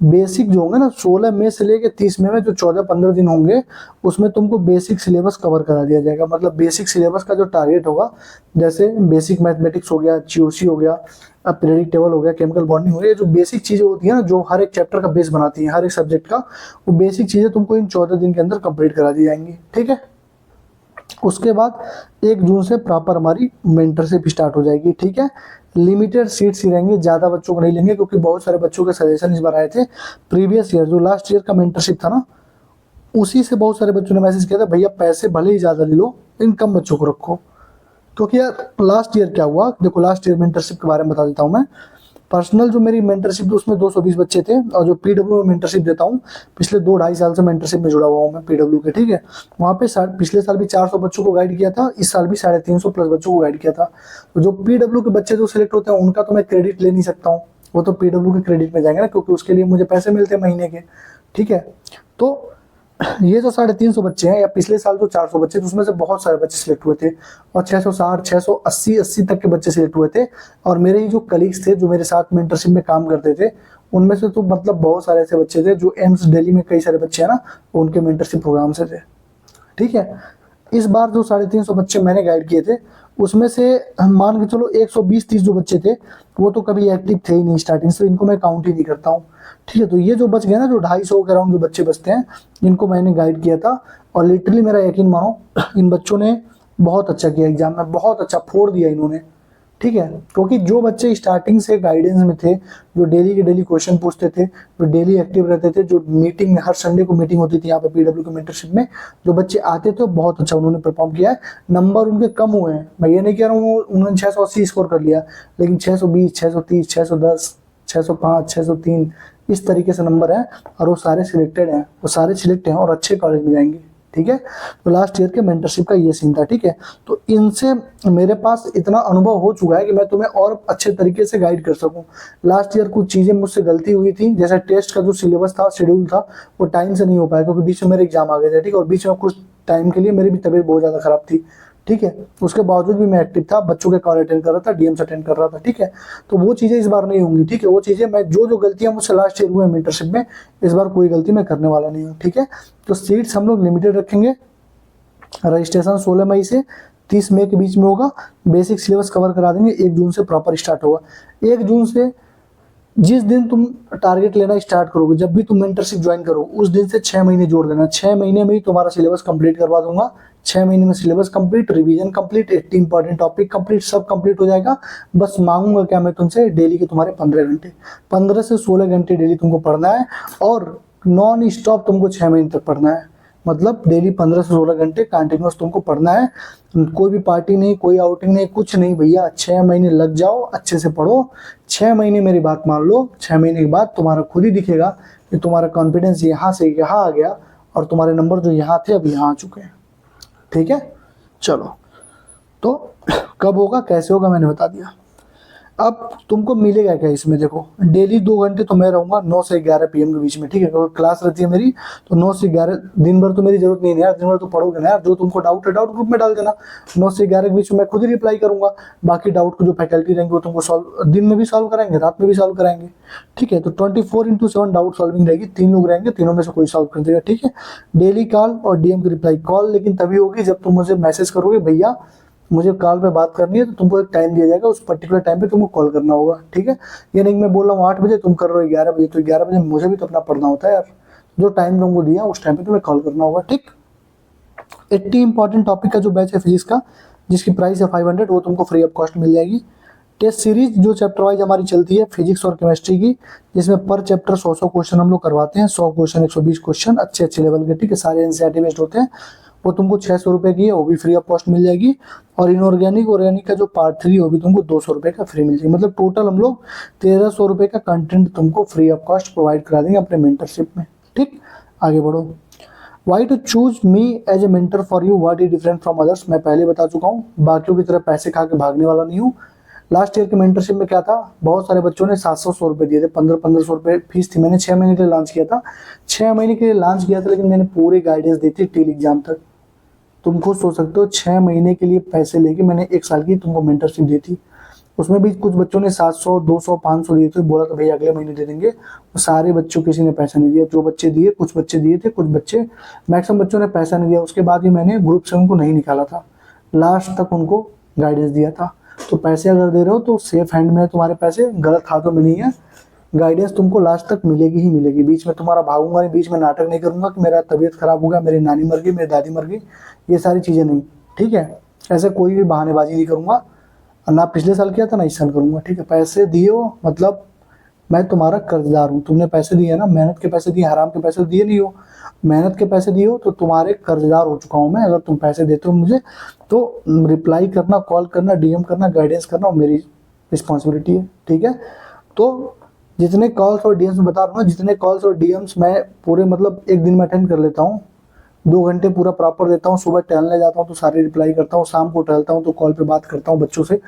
S1: बेसिक जो होंगे ना 16 मई से लेके 30 मई में जो 14-15 दिन होंगे उसमें तुमको बेसिक सिलेबस कवर करा दिया जाएगा। मतलब बेसिक सिलेबस का जो टारगेट होगा, जैसे बेसिक मैथमेटिक्स हो गया, जीओसी हो गया, अब पीरियडिक टेबल हो गया, केमिकल बॉन्डिंग हो गया, जो बेसिक चीजें होती है ना जो हर एक चैप्टर का बेस बनाती है, हर एक सब्जेक्ट का, वो बेसिक चीजें तुमको इन 14 दिन के अंदर कंप्लीट करा दी जाएंगी। ठीक है, उसके बाद 1 जून से प्रॉपर हमारी मेंटरशिप स्टार्ट हो जाएगी। ठीक है, लिमिटेड सीट्स ही रहेंगे, ज़्यादा बच्चों को नहीं लेंगे, क्योंकि बहुत सारे बच्चों के सजेशन इस बार आए थे। प्रीवियस ईयर जो लास्ट ईयर का मेंटरशिप था ना, उसी से बहुत सारे बच्चों ने मैसेज किया था भैया पैसे भले ही ज़्यादा ले लो लेकिन कम बच्चों को रखो। क्योंकि यार लास्ट ईयर क्या हुआ, देखो लास्ट ईयर मेंटरशिप के बारे में बता देता हूँ मैं। पर्सनल जो मेरी मेंटरशिप थी उसमें 220 बच्चे थे, और जो पीडब्ल्यू में मेंटरशिप देता हूँ, पिछले 2-2.5 साल से मेंटरशिप में जुड़ा हुआ हूँ मैं पीडब्ल्यू के। ठीक है, वहाँ पे पिछले साल भी 400 बच्चों को गाइड किया था, इस साल भी 350 प्लस बच्चों को गाइड किया था। तो जो पीडब्ल्यू के बच्चे जो सिलेक्ट होते हैं उनका तो मैं क्रेडिट ले नहीं सकता हूँ, वो तो पीडब्ल्यू के क्रेडिट में जाएंगे ना, क्योंकि उसके लिए मुझे पैसे मिलते हैं महीने के। ठीक है, तो ये जो 350 बच्चे हैं, या पिछले साल जो 400 बच्चे थे उसमें से बहुत सारे बच्चे सिलेक्ट हुए थे, और 660, 680, 80 तक के बच्चे सिलेक्ट हुए थे। और मेरे ही जो कलीग्स थे जो मेरे साथ मेंटरशिप में काम करते थे, उनमें से तो मतलब बहुत सारे ऐसे बच्चे थे जो एम्स दिल्ली में कई सारे बच्चे हैं ना, उनके मेंटरशिप प्रोग्राम से थे। ठीक है, इस बार जो 350 बच्चे मैंने गाइड किए थे उसमें से मान के चलो 120-30 जो बच्चे थे वो तो कभी एक्टिव थे ही नहीं स्टार्टिंग से, इनको मैं काउंट ही नहीं करता हूँ। ठीक है, तो ये जो बच गए ना, जो 250 के अराउंड जो बच्चे बचते हैं, इनको मैंने गाइड किया था। और लिटरली मेरा यकीन मानो इन बच्चों ने बहुत अच्छा किया एग्जाम में, बहुत अच्छा फोड़ दिया इन्होंने, ठीक है, क्योंकि जो बच्चे स्टार्टिंग से गाइडेंस में थे, जो डेली के डेली क्वेश्चन पूछते थे, जो डेली एक्टिव रहते थे, जो मीटिंग में हर संडे को मीटिंग होती थी यहाँ पे पीडब्ल्यू की मेंटरशिप में, जो बच्चे आते थे बहुत अच्छा उन्होंने परफॉर्म किया है। नंबर उनके कम हुए हैं, मैं ये नहीं कह रहा हूँ उन्होंने 680 स्कोर कर लिया, लेकिन 620, 630, 610, 605, 603 इस तरीके से नंबर है, और वो सारे सिलेक्टेड हैं, वो सारे सिलेक्ट हैं और अच्छे कॉलेज में जाएंगे। ठीक है, तो लास्ट ईयर के मेंटरशिप का ये सीन था। ठीक है, तो इनसे मेरे पास इतना अनुभव हो चुका है कि मैं तुम्हें और अच्छे तरीके से गाइड कर सकूं। लास्ट ईयर कुछ चीज़ें मुझसे गलती हुई थी, जैसे टेस्ट का जो सिलेबस था, शेड्यूल था, वो टाइम से नहीं हो पाया क्योंकि बीच में मेरे एग्जाम आ गए थे। ठीक है, और बीच में कुछ टाइम के लिए मेरी भी तबीयत बहुत ज़्यादा खराब थी। ठीक है, उसके बावजूद भी मैं एक्टिव था, बच्चों के कॉल अटेंड कर रहा था, डीएम्स अटेंड कर रहा था। ठीक है, तो वो चीज़ें इस बार नहीं होंगी। ठीक है, वो चीज़ें मैं जो गलतियां मुझसे लास्ट ईयर हुए मेंटरशिप में, इस बार कोई गलती मैं करने वाला नहीं हूँ। ठीक है, तो सीट्स हम लोग लिमिटेड रखेंगे। रजिस्ट्रेशन 16 मई से 30 मई के बीच में होगा। बेसिक सिलेबस कवर करा देंगे, 1 जून से प्रॉपर स्टार्ट होगा। 1 जून से जिस दिन तुम टारगेट लेना स्टार्ट करोगे, जब भी तुम मेंटरशिप ज्वाइन करो, उस दिन से 6 महीने जोड़ देना। 6 महीने में ही तुम्हारा सिलेबस कंप्लीट करवा दूंगा। 6 महीने में syllabus complete, revision complete, 80 important topic complete, सब कंप्लीट हो जाएगा। बस मांगूंगा क्या मैं तुमसे, डेली के तुम्हारे 15 घंटे, 15 से 16 घंटे डेली तुमको पढ़ना है, और नॉन स्टॉप तुमको 6 महीने तक पढ़ना है। मतलब डेली 15 से 16 घंटे कंटिन्यूस तुमको पढ़ना है। कोई भी पार्टी नहीं, कोई आउटिंग नहीं, कुछ नहीं भैया। 6 महीने लग जाओ, अच्छे से पढ़ो। 6 महीने मेरी बात मान लो, 6 महीने के बाद तुम्हारा खुद ही दिखेगा कि तुम्हारा कॉन्फिडेंस यहाँ से यहाँ आ गया, और तुम्हारे नंबर जो यहाँ थे अब यहाँ आ चुके हैं। ठीक है, चलो, तो कब होगा कैसे होगा मैंने बता दिया। अब तुमको मिलेगा क्या इसमें, देखो डेली 2 घंटे तो मैं रहूंगा 9 से 11 PM के बीच में। ठीक है, क्योंकि क्लास रहती है मेरी, तो 9 से 11 दिन भर तो मेरी जरूरत नहीं है यार, दिन भर तो पढ़ोगे ना यार। जो तुमको डाउट है डाउट ग्रुप में डाल देना, 9 से 11 के बीच में मैं खुद ही रिप्लाई करूंगा। बाकी डाउट को जो फैकल्टी रहेंगे वो तुमको सॉल्व दिन में भी सॉल्व कराएंगे, रात में भी सॉल्व कराएंगे। ठीक है, तो 24/7 डाउट सॉल्विंग रहेगी। 3 लोग रहेंगे, तीनों में से कोई सॉल्व कर देगा। ठीक है, डेली कॉल और डीएम की रिप्लाई। कॉल लेकिन तभी होगी जब तुम मुझे मैसेज करोगे भैया मुझे कॉल पे बात करनी है, तो तुमको एक टाइम दिया जाएगा, उस पर्टिकुलर टाइम पे तुमको कॉल करना होगा। ठीक है, ये नहीं मैं बोल रहा हूँ 8 बजे, तुम कर रहे हो 11 बजे, तो 11 बजे मुझे भी तो अपना पढ़ना होता है यार। जो टाइम तुमको दिया उस टाइम पे तुम्हें कॉल करना होगा। ठीक, 80 इंपॉर्टेंट टॉपिक का जो बैच है फिजिक्स का, जिसकी प्राइस है 500, वो तुमको फ्री ऑफ कॉस्ट मिल जाएगी। टेस्ट सीरीज जो चैप्टर वाइज हमारी चलती है फिजिक्स और केमिस्ट्री की, जिसमें पर चैप्टर 100 क्वेश्चन हम लोग करवाते हैं। 100 क्वेश्चन, 120 क्वेश्चन, अच्छे लेवल के। ठीक है, सारे एनसीईआरटी बेस्ड होते हैं। वो तुमको 600 रुपये की है, वो भी फ्री ऑफ कॉस्ट मिल जाएगी। और इनऑर्गेनिक ऑर्गेनिक का जो पार्ट 3 वो भी तुमको 200 रुपये का फ्री मिल जाएगी। मतलब टोटल हम लोग 1300 रुपये का कंटेंट तुमको फ्री ऑफ कॉस्ट प्रोवाइड करा देंगे अपने मेंटरशिप में। ठीक, आगे बढ़ो। Why to choose me as a mentor for you, what is different from others. मैं पहले बता चुका हूँ, बाकियों की तरह पैसे खा के भागने वाला नहीं हूँ। लास्ट ईयर के मेंटरशिप में क्या था, बहुत सारे बच्चों ने 700 रुपये दिए थे, 1500 रुपये फीस थी। मैंने 6 महीने के लिए लॉन्च किया था, 6 महीने के लिए लॉन्च किया था, लेकिन मैंने पूरी गाइडेंस दी थी टिल एग्जाम तक। तुम खुद सोच सकते हो, 6 महीने के लिए पैसे लेके मैंने 1 साल की तुमको मेंटरशिप दी थी। उसमें भी कुछ बच्चों ने 700, 200, 500 दिए थे, बोला तो भैया अगले महीने दे देंगे। वो सारे बच्चों किसी ने पैसा नहीं दिया। जो बच्चे दिए, कुछ बच्चे दिए थे, कुछ बच्चे, मैक्सिमम बच्चों ने पैसा नहीं दिया। उसके बाद भी मैंने ग्रुप से उनको नहीं निकाला था, लास्ट तक उनको गाइडेंस दिया था। तो पैसे अगर दे रहे हो तो सेफ हैंड में है तुम्हारे पैसे, गलत हाथों में नहीं है। गाइडेंस तुमको लास्ट तक मिलेगी ही मिलेगी। बीच में तुम्हारा भागूंगा नहीं, बीच में नाटक नहीं करूंगा कि मेरा तबीयत खराब हो गया, मेरी नानी मर गई, मेरी दादी मर गई, ये सारी चीज़ें नहीं। ठीक है, ऐसे कोई भी बहानेबाजी नहीं करूंगा, ना पिछले साल किया था ना इस साल करूंगा। ठीक है, पैसे दिए हो मतलब मैं तुम्हारा कर्जदार हूँ। तुमने पैसे दिए ना, मेहनत के पैसे दिए, हराम के पैसे दिए नहीं हो, मेहनत के पैसे दिए हो, तो तुम्हारे कर्जदार हो चुका हूँ मैं। अगर तुम पैसे देते हो मुझे तो रिप्लाई करना, कॉल करना, डीएम करना, गाइडेंस करना मेरी रिस्पॉन्सिबिलिटी है। ठीक है, तो जितने कॉल्स और डीएम्स बता रहा हूँ, जितने कॉल्स और डीएम्स मैं पूरे मतलब एक दिन में अटेंड कर लेता हूँ, 2 घंटे पूरा प्रॉपर देता हूँ। सुबह टहलने जाता हूँ तो सारी रिप्लाई करता हूँ, शाम को टहलता हूँ तो कॉल पे बात करता हूँ बच्चों से,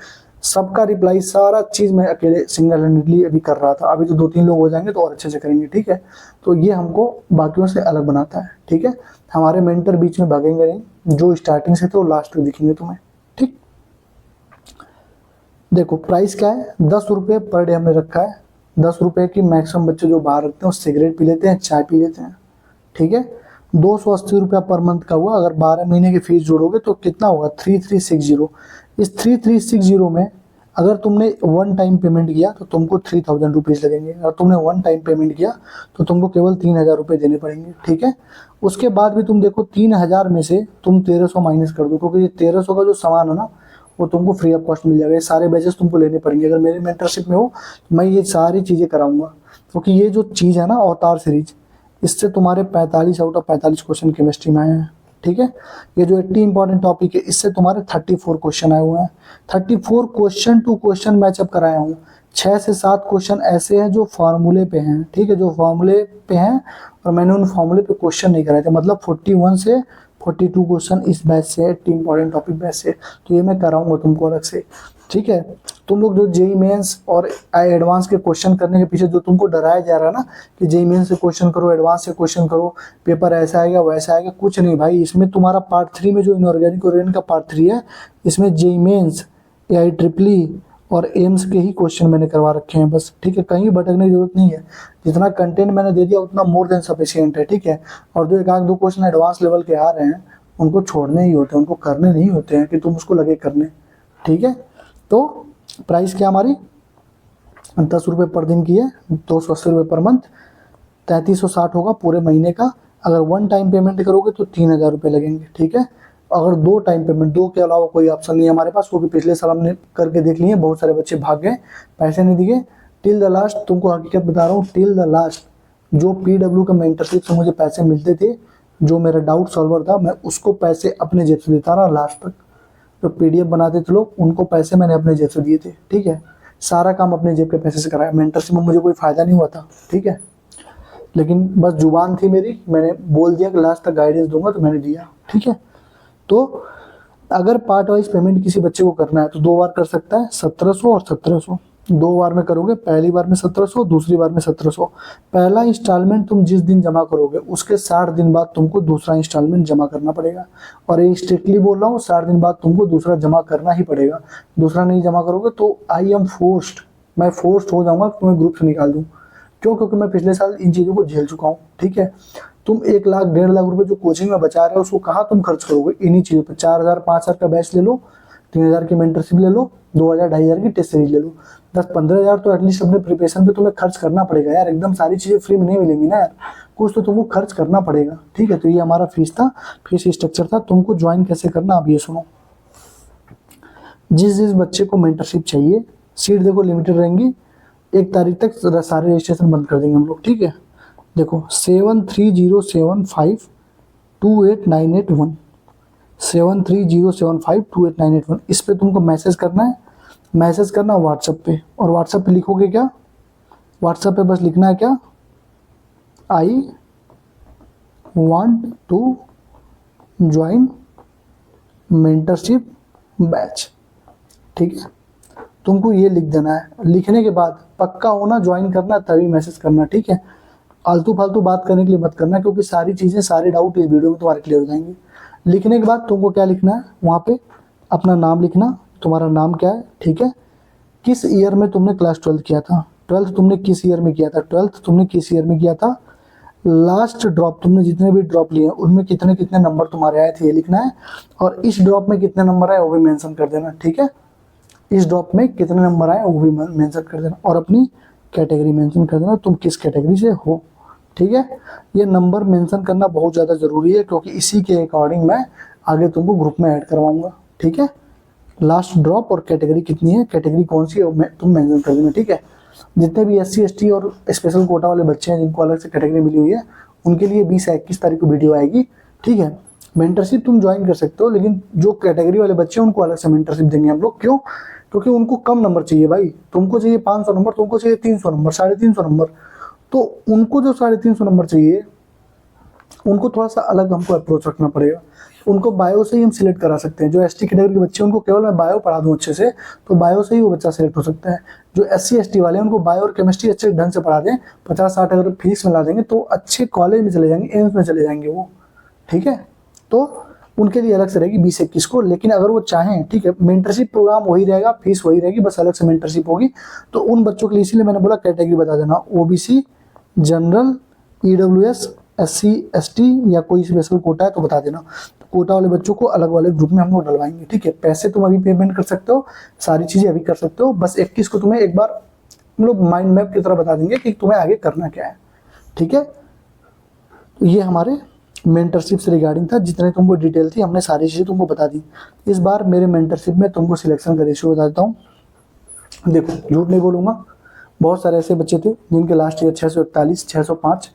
S1: सबका रिप्लाई, सारा चीज़ मैं अकेले सिंगल हैंडेडली अभी कर रहा था। अभी तो 2-3 लोग हो जाएंगे तो और अच्छे से करेंगे। ठीक है, तो ये हमको बाकियों से अलग बनाता है। ठीक है, हमारे मेंटर बीच में भागेंगे नहीं, जो स्टार्टिंग से थे वो लास्ट तक दिखेंगे तुम्हें। ठीक, देखो प्राइस क्या है, 10 रुपये पर डे हमने रखा है। 10 रुपये की मैक्सिमम बच्चे जो बाहर रखते हैं वो सिगरेट पी लेते हैं, चाय पी लेते हैं। ठीक है, 280 रुपया पर मंथ का हुआ। अगर 12 महीने की फीस जोड़ोगे तो कितना होगा, 3360। इस 3360 में अगर तुमने 1 टाइम पेमेंट किया तो तुमको 3000 रुपीज़ लगेंगे। अगर तुमने 1 टाइम पेमेंट किया तो तुमको केवल 3000 रुपये देने पड़ेंगे। ठीक है, उसके बाद भी तुम देखो 3000 में से तुम 1300 माइनस कर दो, क्योंकि ये 1300 का जो सामान है ना वो तुमको फ्री ऑफ कॉस्ट मिल जाएगा। ये सारे बैचेस तुमको लेने पड़ेंगे। अगर मेरे मेंटरशिप में हो तो मैं ये सारी चीज़ें कराऊंगा, क्योंकि ये जो चीज़ है ना अवतार सीरीज, इससे तुम्हारे 45 आउट ऑफ 45 क्वेश्चन केमिस्ट्री में आए हैं। ठीक है, ये जो 80 इंपॉर्टेंट टॉपिक है इससे तुम्हारे 34 क्वेश्चन आए हुए हैं। 34 क्वेश्चन टू क्वेश्चन मैचअप कराया हूँ। 6 से 7 क्वेश्चन ऐसे हैं जो फार्मूले पे हैं, ठीक है, जो फार्मूले पे हैं, और मैंने उन फार्मूले पे क्वेश्चन नहीं कराए थे। मतलब 41 से 42 क्वेश्चन इस बैच से, 80 इंपॉर्टेंट टॉपिक बैच से, तो ये मैं कराऊंगा तुमको अलग से। ठीक है, तुम लोग जो जेई मेंस और एडवांस के क्वेश्चन करने के पीछे जो तुमको डराया जा रहा है ना कि जेई मेंस से क्वेश्चन करो, एडवांस से क्वेश्चन करो, पेपर ऐसा आएगा वैसा आएगा, कुछ नहीं भाई। इसमें तुम्हारा पार्ट 3 में जो इनऑर्गेनिक ऑर्गेनिक का पार्ट 3 है, इसमें जेई मेंस, AIEEE और एम्स के ही क्वेश्चन मैंने करवा रखे हैं बस। ठीक है, कहीं भटकने की जरूरत नहीं है। जितना कंटेंट मैंने दे दिया उतना मोर देन सफिशिएंट है। ठीक है, और जो 1-2 क्वेश्चन एडवांस लेवल के आ रहे हैं उनको छोड़ने ही होते हैं, उनको करने नहीं होते हैं कि तुम उसको लगे करने। ठीक है, तो प्राइस क्या हमारी 10 रुपये पर दिन की है, 280 रुपये पर मंथ, 3360 होगा पूरे महीने का। अगर 1 टाइम पेमेंट करोगे तो 3000 रुपये लगेंगे। ठीक है, अगर 2 टाइम पेमेंट, 2 के अलावा कोई ऑप्शन नहीं है हमारे पास, क्योंकि पिछले साल हमने करके देख लिए, बहुत सारे बच्चे भाग गए, पैसे नहीं दिए। टिल द लास्ट, तुमको हकीकत बता रहा हूँ, टिल द लास्ट जो PW का मेंटरशिप से मुझे पैसे मिलते थे, जो मेरा डाउट सॉल्वर था, मैं उसको पैसे अपने जेब से देता रहा लास्ट तक। जो PDF बनाते थे लोग, उनको पैसे मैंने अपने जेब से दिए थे। ठीक है, सारा काम अपने जेब के पैसे से कराया। मेंटरशिप में मुझे कोई फ़ायदा नहीं हुआ था। ठीक है, लेकिन बस जुबान थी मेरी, मैंने बोल दिया कि लास्ट तक गाइडेंस दूंगा, तो मैंने दिया। ठीक है, तो अगर पार्ट वाइज पेमेंट किसी बच्चे को करना है तो 2 बार कर सकता है, 1700 और 1700। 2 बार में करोगे, पहली बार में 1700, दूसरी बार में 1700। पहला इंस्टॉलमेंट तुम जिस दिन जमा करोगे उसके 60 दिन बाद तुमको दूसरा इंस्टॉलमेंट जमा करना पड़ेगा। और ये स्ट्रिक्टली बोल रहा हूँ, 60 दिन बाद तुमको दूसरा जमा करना ही पड़ेगा। दूसरा नहीं जमा करोगे तो आई एम फोर्स्ड, मैं फोर्स्ड हो जाऊंगा कि तुम्हें ग्रुप से निकाल दूँ। क्यों? क्योंकि मैं पिछले साल इन चीज़ों को झेल चुका हूँ। ठीक है, तुम 1 लाख 1.5 लाख रुपए जो कोचिंग में बचा रहे हो उसको कहाँ तुम खर्च करोगे? इन्हीं चीज़ों पर। 4000 5000 का बैच ले लो, 3000 की मेंटरशिप ले लो, 2000 2500 की टेस्ट सीरीज ले लो, 10-15 तो एटलीस्ट अपने प्रिपरेशन पे तुम्हें खर्च करना पड़ेगा यार। एकदम सारी चीज़ें फ्री में नहीं मिलेंगी ना यार, कुछ तो तुमको खर्च करना पड़ेगा। ठीक है, तो ये हमारा फीस था, फीस स्ट्रक्चर था। तुमको ज्वाइन कैसे करना आप ये सुनो। जिस बच्चे को मेंटरशिप चाहिए, सीट देखो लिमिटेड रहेंगी, 1 तारीख तक सारे रजिस्ट्रेशन बंद कर देंगे हम लोग। ठीक है, देखो 7307528981, 7307528981, इस पे तुमको मैसेज करना है। मैसेज करना व्हाट्सएप पे, और व्हाट्सएप पे लिखोगे क्या? व्हाट्सएप पे बस लिखना है क्या? I want to join mentorship batch. ठीक है, तुमको ये लिख देना है। लिखने के बाद पक्का होना ज्वाइन करना, तभी मैसेज करना। ठीक है, आलतू फालतू बात करने के लिए मत करना, क्योंकि सारी चीज़ें, सारे डाउट इस वीडियो में तुम्हारे क्लियर हो जाएंगे। लिखने के बाद तुमको क्या लिखना है, वहाँ पे अपना नाम लिखना, तुम्हारा नाम क्या है। ठीक है, किस ईयर में तुमने क्लास 12 किया था, 12th तुमने किस ईयर में किया था, 12th तुमने किस ईयर में किया था, लास्ट ड्रॉप तुमने जितने भी ड्रॉप लिए उनमें कितने कितने नंबर तुम्हारे आए थे ये लिखना है, और इस ड्रॉप में कितने नंबर आए वो भी मेंशन कर देना। ठीक है, इस ड्रॉप में कितने नंबर आए वो भी मेंशन कर देना, और अपनी कैटेगरी मेंशन कर देना, तुम किस कैटेगरी से हो। ठीक है, ये नंबर मेंशन करना बहुत ज़्यादा ज़रूरी है, क्योंकि इसी के अकॉर्डिंग मैं आगे तुमको ग्रुप में ऐड करवाऊंगा। ठीक है, लास्ट ड्रॉप और कैटेगरी कितनी है, कैटेगरी कौन सी है तुम मेंशन कर देना। ठीक है, जितने भी SC ST और स्पेशल कोटा वाले बच्चे हैं जिनको अलग से कैटेगरी मिली हुई है, उनके लिए 20 या 21 तारीख को वीडियो आएगी। ठीक है, मेंटरशिप तुम ज्वाइन कर सकते हो, लेकिन जो कैटेगरी वाले बच्चे हैं उनको अलग से मेंटरशिप देंगे हम लोग। क्यों? क्योंकि उनको कम नंबर चाहिए भाई। तुमको चाहिए 500 नंबर, तुमको चाहिए 300 नंबर, 350 नंबर, तो उनको जो 350 नंबर चाहिए उनको थोड़ा सा अलग हमको अप्रोच रखना पड़ेगा। उनको बायो से ही हम सिलेक्ट करा सकते हैं। जो ST कैटेगरी के बच्चे हैं उनको केवल मैं बायो पढ़ा दूं अच्छे से, तो बायो से ही वो बच्चा सिलेक्ट हो सकता है। जो SC ST वाले हैं उनको बायो और केमिस्ट्री अच्छे ढंग से पढ़ा दें, 50-60 अगर फीस में ला देंगे तो अच्छे कॉलेज में चले जाएंगे, एम्स में चले जाएंगे वो। ठीक है, तो उनके लिए अलग से रहेगी 20-21 को। लेकिन अगर वो चाहें, ठीक है, मेंटरशिप प्रोग्राम वही रहेगा, फीस वही रहेगी, बस अलग से मेंटरशिप होगी। तो उन बच्चों के लिए इसीलिए मैंने बोला कैटेगरी बता देना, OBC, general, EWS, SC ST या कोई स्पेशल कोटा है तो बता देना। तो कोटा वाले बच्चों को अलग वाले ग्रुप में हम लोग डलवाएंगे। ठीक है, पैसे तुम अभी पेमेंट कर सकते हो, सारी चीज़ें अभी कर सकते हो। बस 21 को तुम्हें एक बार हम लोग माइंड मैप की तरह बता देंगे कि तुम्हें आगे करना क्या है। ठीक है, तो ये हमारे मेंटरशिप से रिगार्डिंग था, जितने तुमको डिटेल थी हमने सारी चीज़ें तुमको बता दी। इस बार मेरे मेंटरशिप में तुमको सिलेक्शन का रेशियो बता देता हूँ। देखो झूठ नहीं बोलूँगा, बहुत सारे ऐसे बच्चे थे जिनके लास्ट ईयर 641, 605,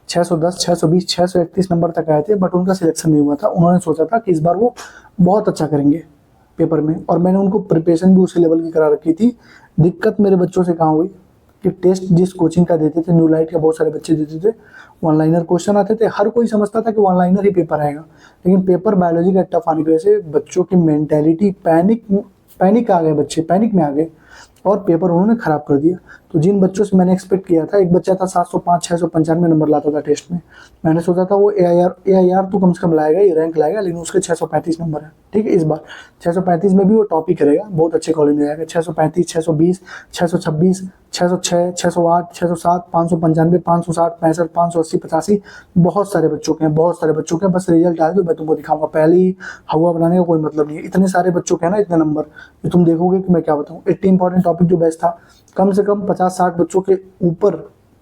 S1: 610, 620, 631 नंबर तक आए थे, बट उनका सिलेक्शन नहीं हुआ था। उन्होंने सोचा था कि इस बार वो बहुत अच्छा करेंगे पेपर में, और मैंने उनको प्रिपरेशन भी उसी लेवल की करा रखी थी। दिक्कत मेरे बच्चों से कहाँ हुई कि टेस्ट जिस कोचिंग का देते थे, न्यू लाइट के बहुत सारे बच्चे देते थे, वन लाइनर क्वेश्चन आते थे। हर कोई समझता था कि वन लाइनर ही पेपर आएगा, लेकिन पेपर बायोलॉजी का टफ आने की वजह से बच्चों की मेंटेलिटी पैनिक आ गए, बच्चे पैनिक में आ गए और पेपर उन्होंने खराब कर दिया। तो जिन बच्चों से मैंने एक्सपेक्ट किया था, एक बच्चा था 705, 695 नंबर लाता था टेस्ट में, मैंने सोचा था वो ए आई आर तो कम से कम लाएगा ही, रैंक लाएगा, लेकिन उसके 635 नंबर है। ठीक है, इस बार 635 में भी वो टॉप ही करेगा, बहुत अच्छे कॉलेज में जाएगा। 635, 620, 626, 606, 608, 607, 595, 560, 65, 580, 85 बहुत सारे बच्चों के हैं, बहुत सारे बच्चों के हैं। बस रिजल्ट आए तो मैं तुमको दिखाऊंगा, पहले ही हवा बनाने का कोई मतलब नहीं है। इतने सारे बच्चों के हैं ना, इतने नंबर, जो तुम देखोगे कि मैं क्या बताऊँ। 80 इंपॉर्टेंट टॉपिक जो बेस्ट था, कम से कम 50-60 बच्चों के ऊपर,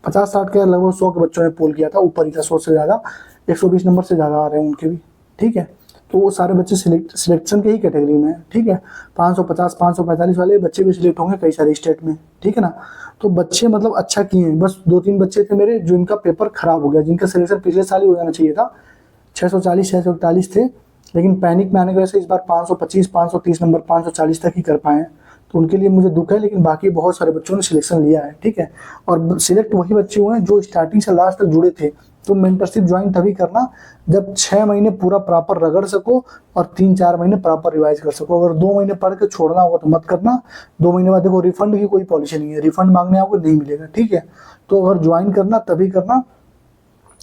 S1: 50-60 के लगभग 100 के बच्चों ने पोल किया था, ऊपर ही था 100 से ज़्यादा, 120 नंबर से ज़्यादा आ रहे हैं उनके भी। ठीक है, तो वो सारे बच्चे सिलेक्शन के ही कैटेगरी में है। ठीक है, 550, 545 वाले बच्चे भी सिलेक्ट होंगे कई सारे स्टेट में। ठीक है ना, तो बच्चे मतलब अच्छा किए हैं। बस 2-3 बच्चे थे मेरे जो इनका पेपर खराब हो गया, जिनका सिलेक्शन पिछले साल ही हो जाना चाहिए था। 640, 641 थे, लेकिन पैनिक में आने की वजह से इस बार 525, 530 नंबर, 540 तक ही कर पाए हैं। तो उनके लिए मुझे दुख है, लेकिन बाकी बहुत सारे बच्चों ने सिलेक्शन लिया है। ठीक है, और सिलेक्ट वही बच्चे हुए हैं जो स्टार्टिंग से लास्ट तक जुड़े थे। तो मेंटरशिप ज्वाइन तभी करना जब 6 महीने पूरा प्रॉपर रगड़ सको और 3-4 महीने प्रॉपर रिवाइज कर सको। अगर 2 महीने पढ़ के छोड़ना होगा तो मत करना। 2 महीने बाद देखो, रिफंड की कोई पॉलिसी नहीं है, रिफंड मांगने आओगे नहीं मिलेगा। ठीक है, तो अगर ज्वाइन करना तभी करना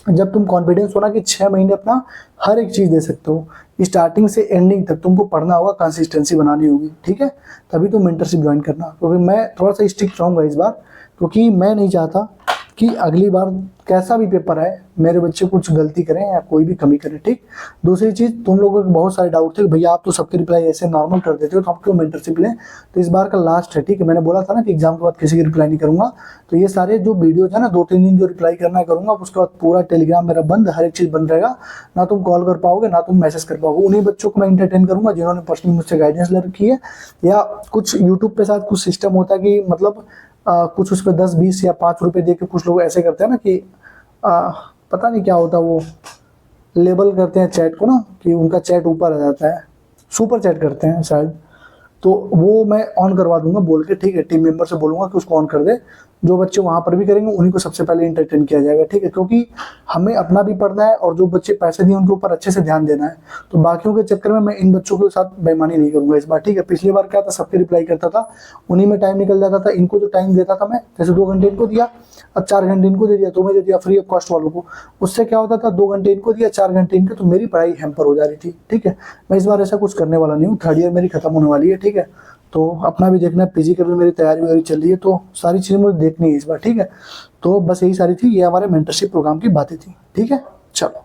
S1: जब तुम कॉन्फिडेंस होना कि 6 महीने अपना हर एक चीज़ दे सकते हो, स्टार्टिंग से एंडिंग तक तुमको पढ़ना होगा, कंसिस्टेंसी बनानी होगी। ठीक है, तभी तुम मेंटरशिप ज्वाइन करना। क्योंकि मैं थोड़ा सा स्ट्रिक्ट रहूँगा इस बार, क्योंकि मैं नहीं चाहता कि अगली बार कैसा भी पेपर आए मेरे बच्चे कुछ गलती करें या कोई भी कमी करें। ठीक, दूसरी चीज़, तुम लोगों के बहुत सारे डाउट थे कि भैया आप तो सबके रिप्लाई ऐसे नॉर्मल कर देते हो, तो आप क्यों मेंटरशिप लें। तो इस बार का लास्ट है। ठीक है, मैंने बोला था ना कि एग्जाम के बाद किसी की रिप्लाई नहीं करूँगा। तो ये सारे जो वीडियो है ना, 2-3 दिन जो रिप्लाई करना करूँगा, उसके बाद पूरा टेलीग्राम मेरा बंद, हर एक चीज़ बंद रहेगा। ना तुम कॉल कर पाओगे, ना तुम मैसेज कर पाओगे। उन्हीं बच्चों को मैं इंटरटेन करूँगा जिन्होंने पर्सनली मुझसे गाइडेंस ले रखी है, या कुछ यूट्यूब पे साथ कुछ सिस्टम होता है कि मतलब कुछ उस पर 10, 20 या 5 रुपये दे के कुछ लोग ऐसे करते हैं ना कि पता नहीं क्या होता, वो लेबल करते हैं चैट को ना, कि उनका चैट ऊपर आ जाता है, सुपर चैट करते हैं शायद। तो वो मैं ऑन करवा दूंगा बोल के। ठीक है, टीम मेंबर से बोलूँगा कि उसको ऑन कर दे। जो बच्चे वहाँ पर भी करेंगे उन्हीं को सबसे पहले इंटरटेन किया जाएगा। ठीक है, क्योंकि हमें अपना भी पढ़ना है और जो बच्चे पैसे दिए उनके ऊपर अच्छे से ध्यान देना है। तो बाकियों के चक्कर में मैं इन बच्चों के साथ बेईमानी नहीं करूँगा इस बार। ठीक है, पिछली बार क्या था, सबके रिप्लाई करता था, उन्हीं में टाइम निकल जाता था। इनको जो टाइम देता था मैं, जैसे 2 घंटे इनको दिया और 4 घंटे इनको दे दिया, तो मैं दे दिया फ्री ऑफ कॉस्ट वालों को। उससे क्या होता था, 2 घंटे इनको दिया, 4 घंटे इनके, तो मेरी पढ़ाई हैम्पर हो जा रही थी। ठीक है, मैं इस बार ऐसा कुछ करने वाला नहीं हूँ। 3rd ईयर मेरी खत्म होने वाली है। ठीक है, तो अपना भी देखना है, पीजी की भी मेरी तैयारी वगैरह चल रही है, तो सारी चीज़ें मुझे देखनी है इस बार। ठीक है, तो बस यही सारी थी, ये हमारे मेंटरशिप प्रोग्राम की बातें थी। ठीक है, चलो।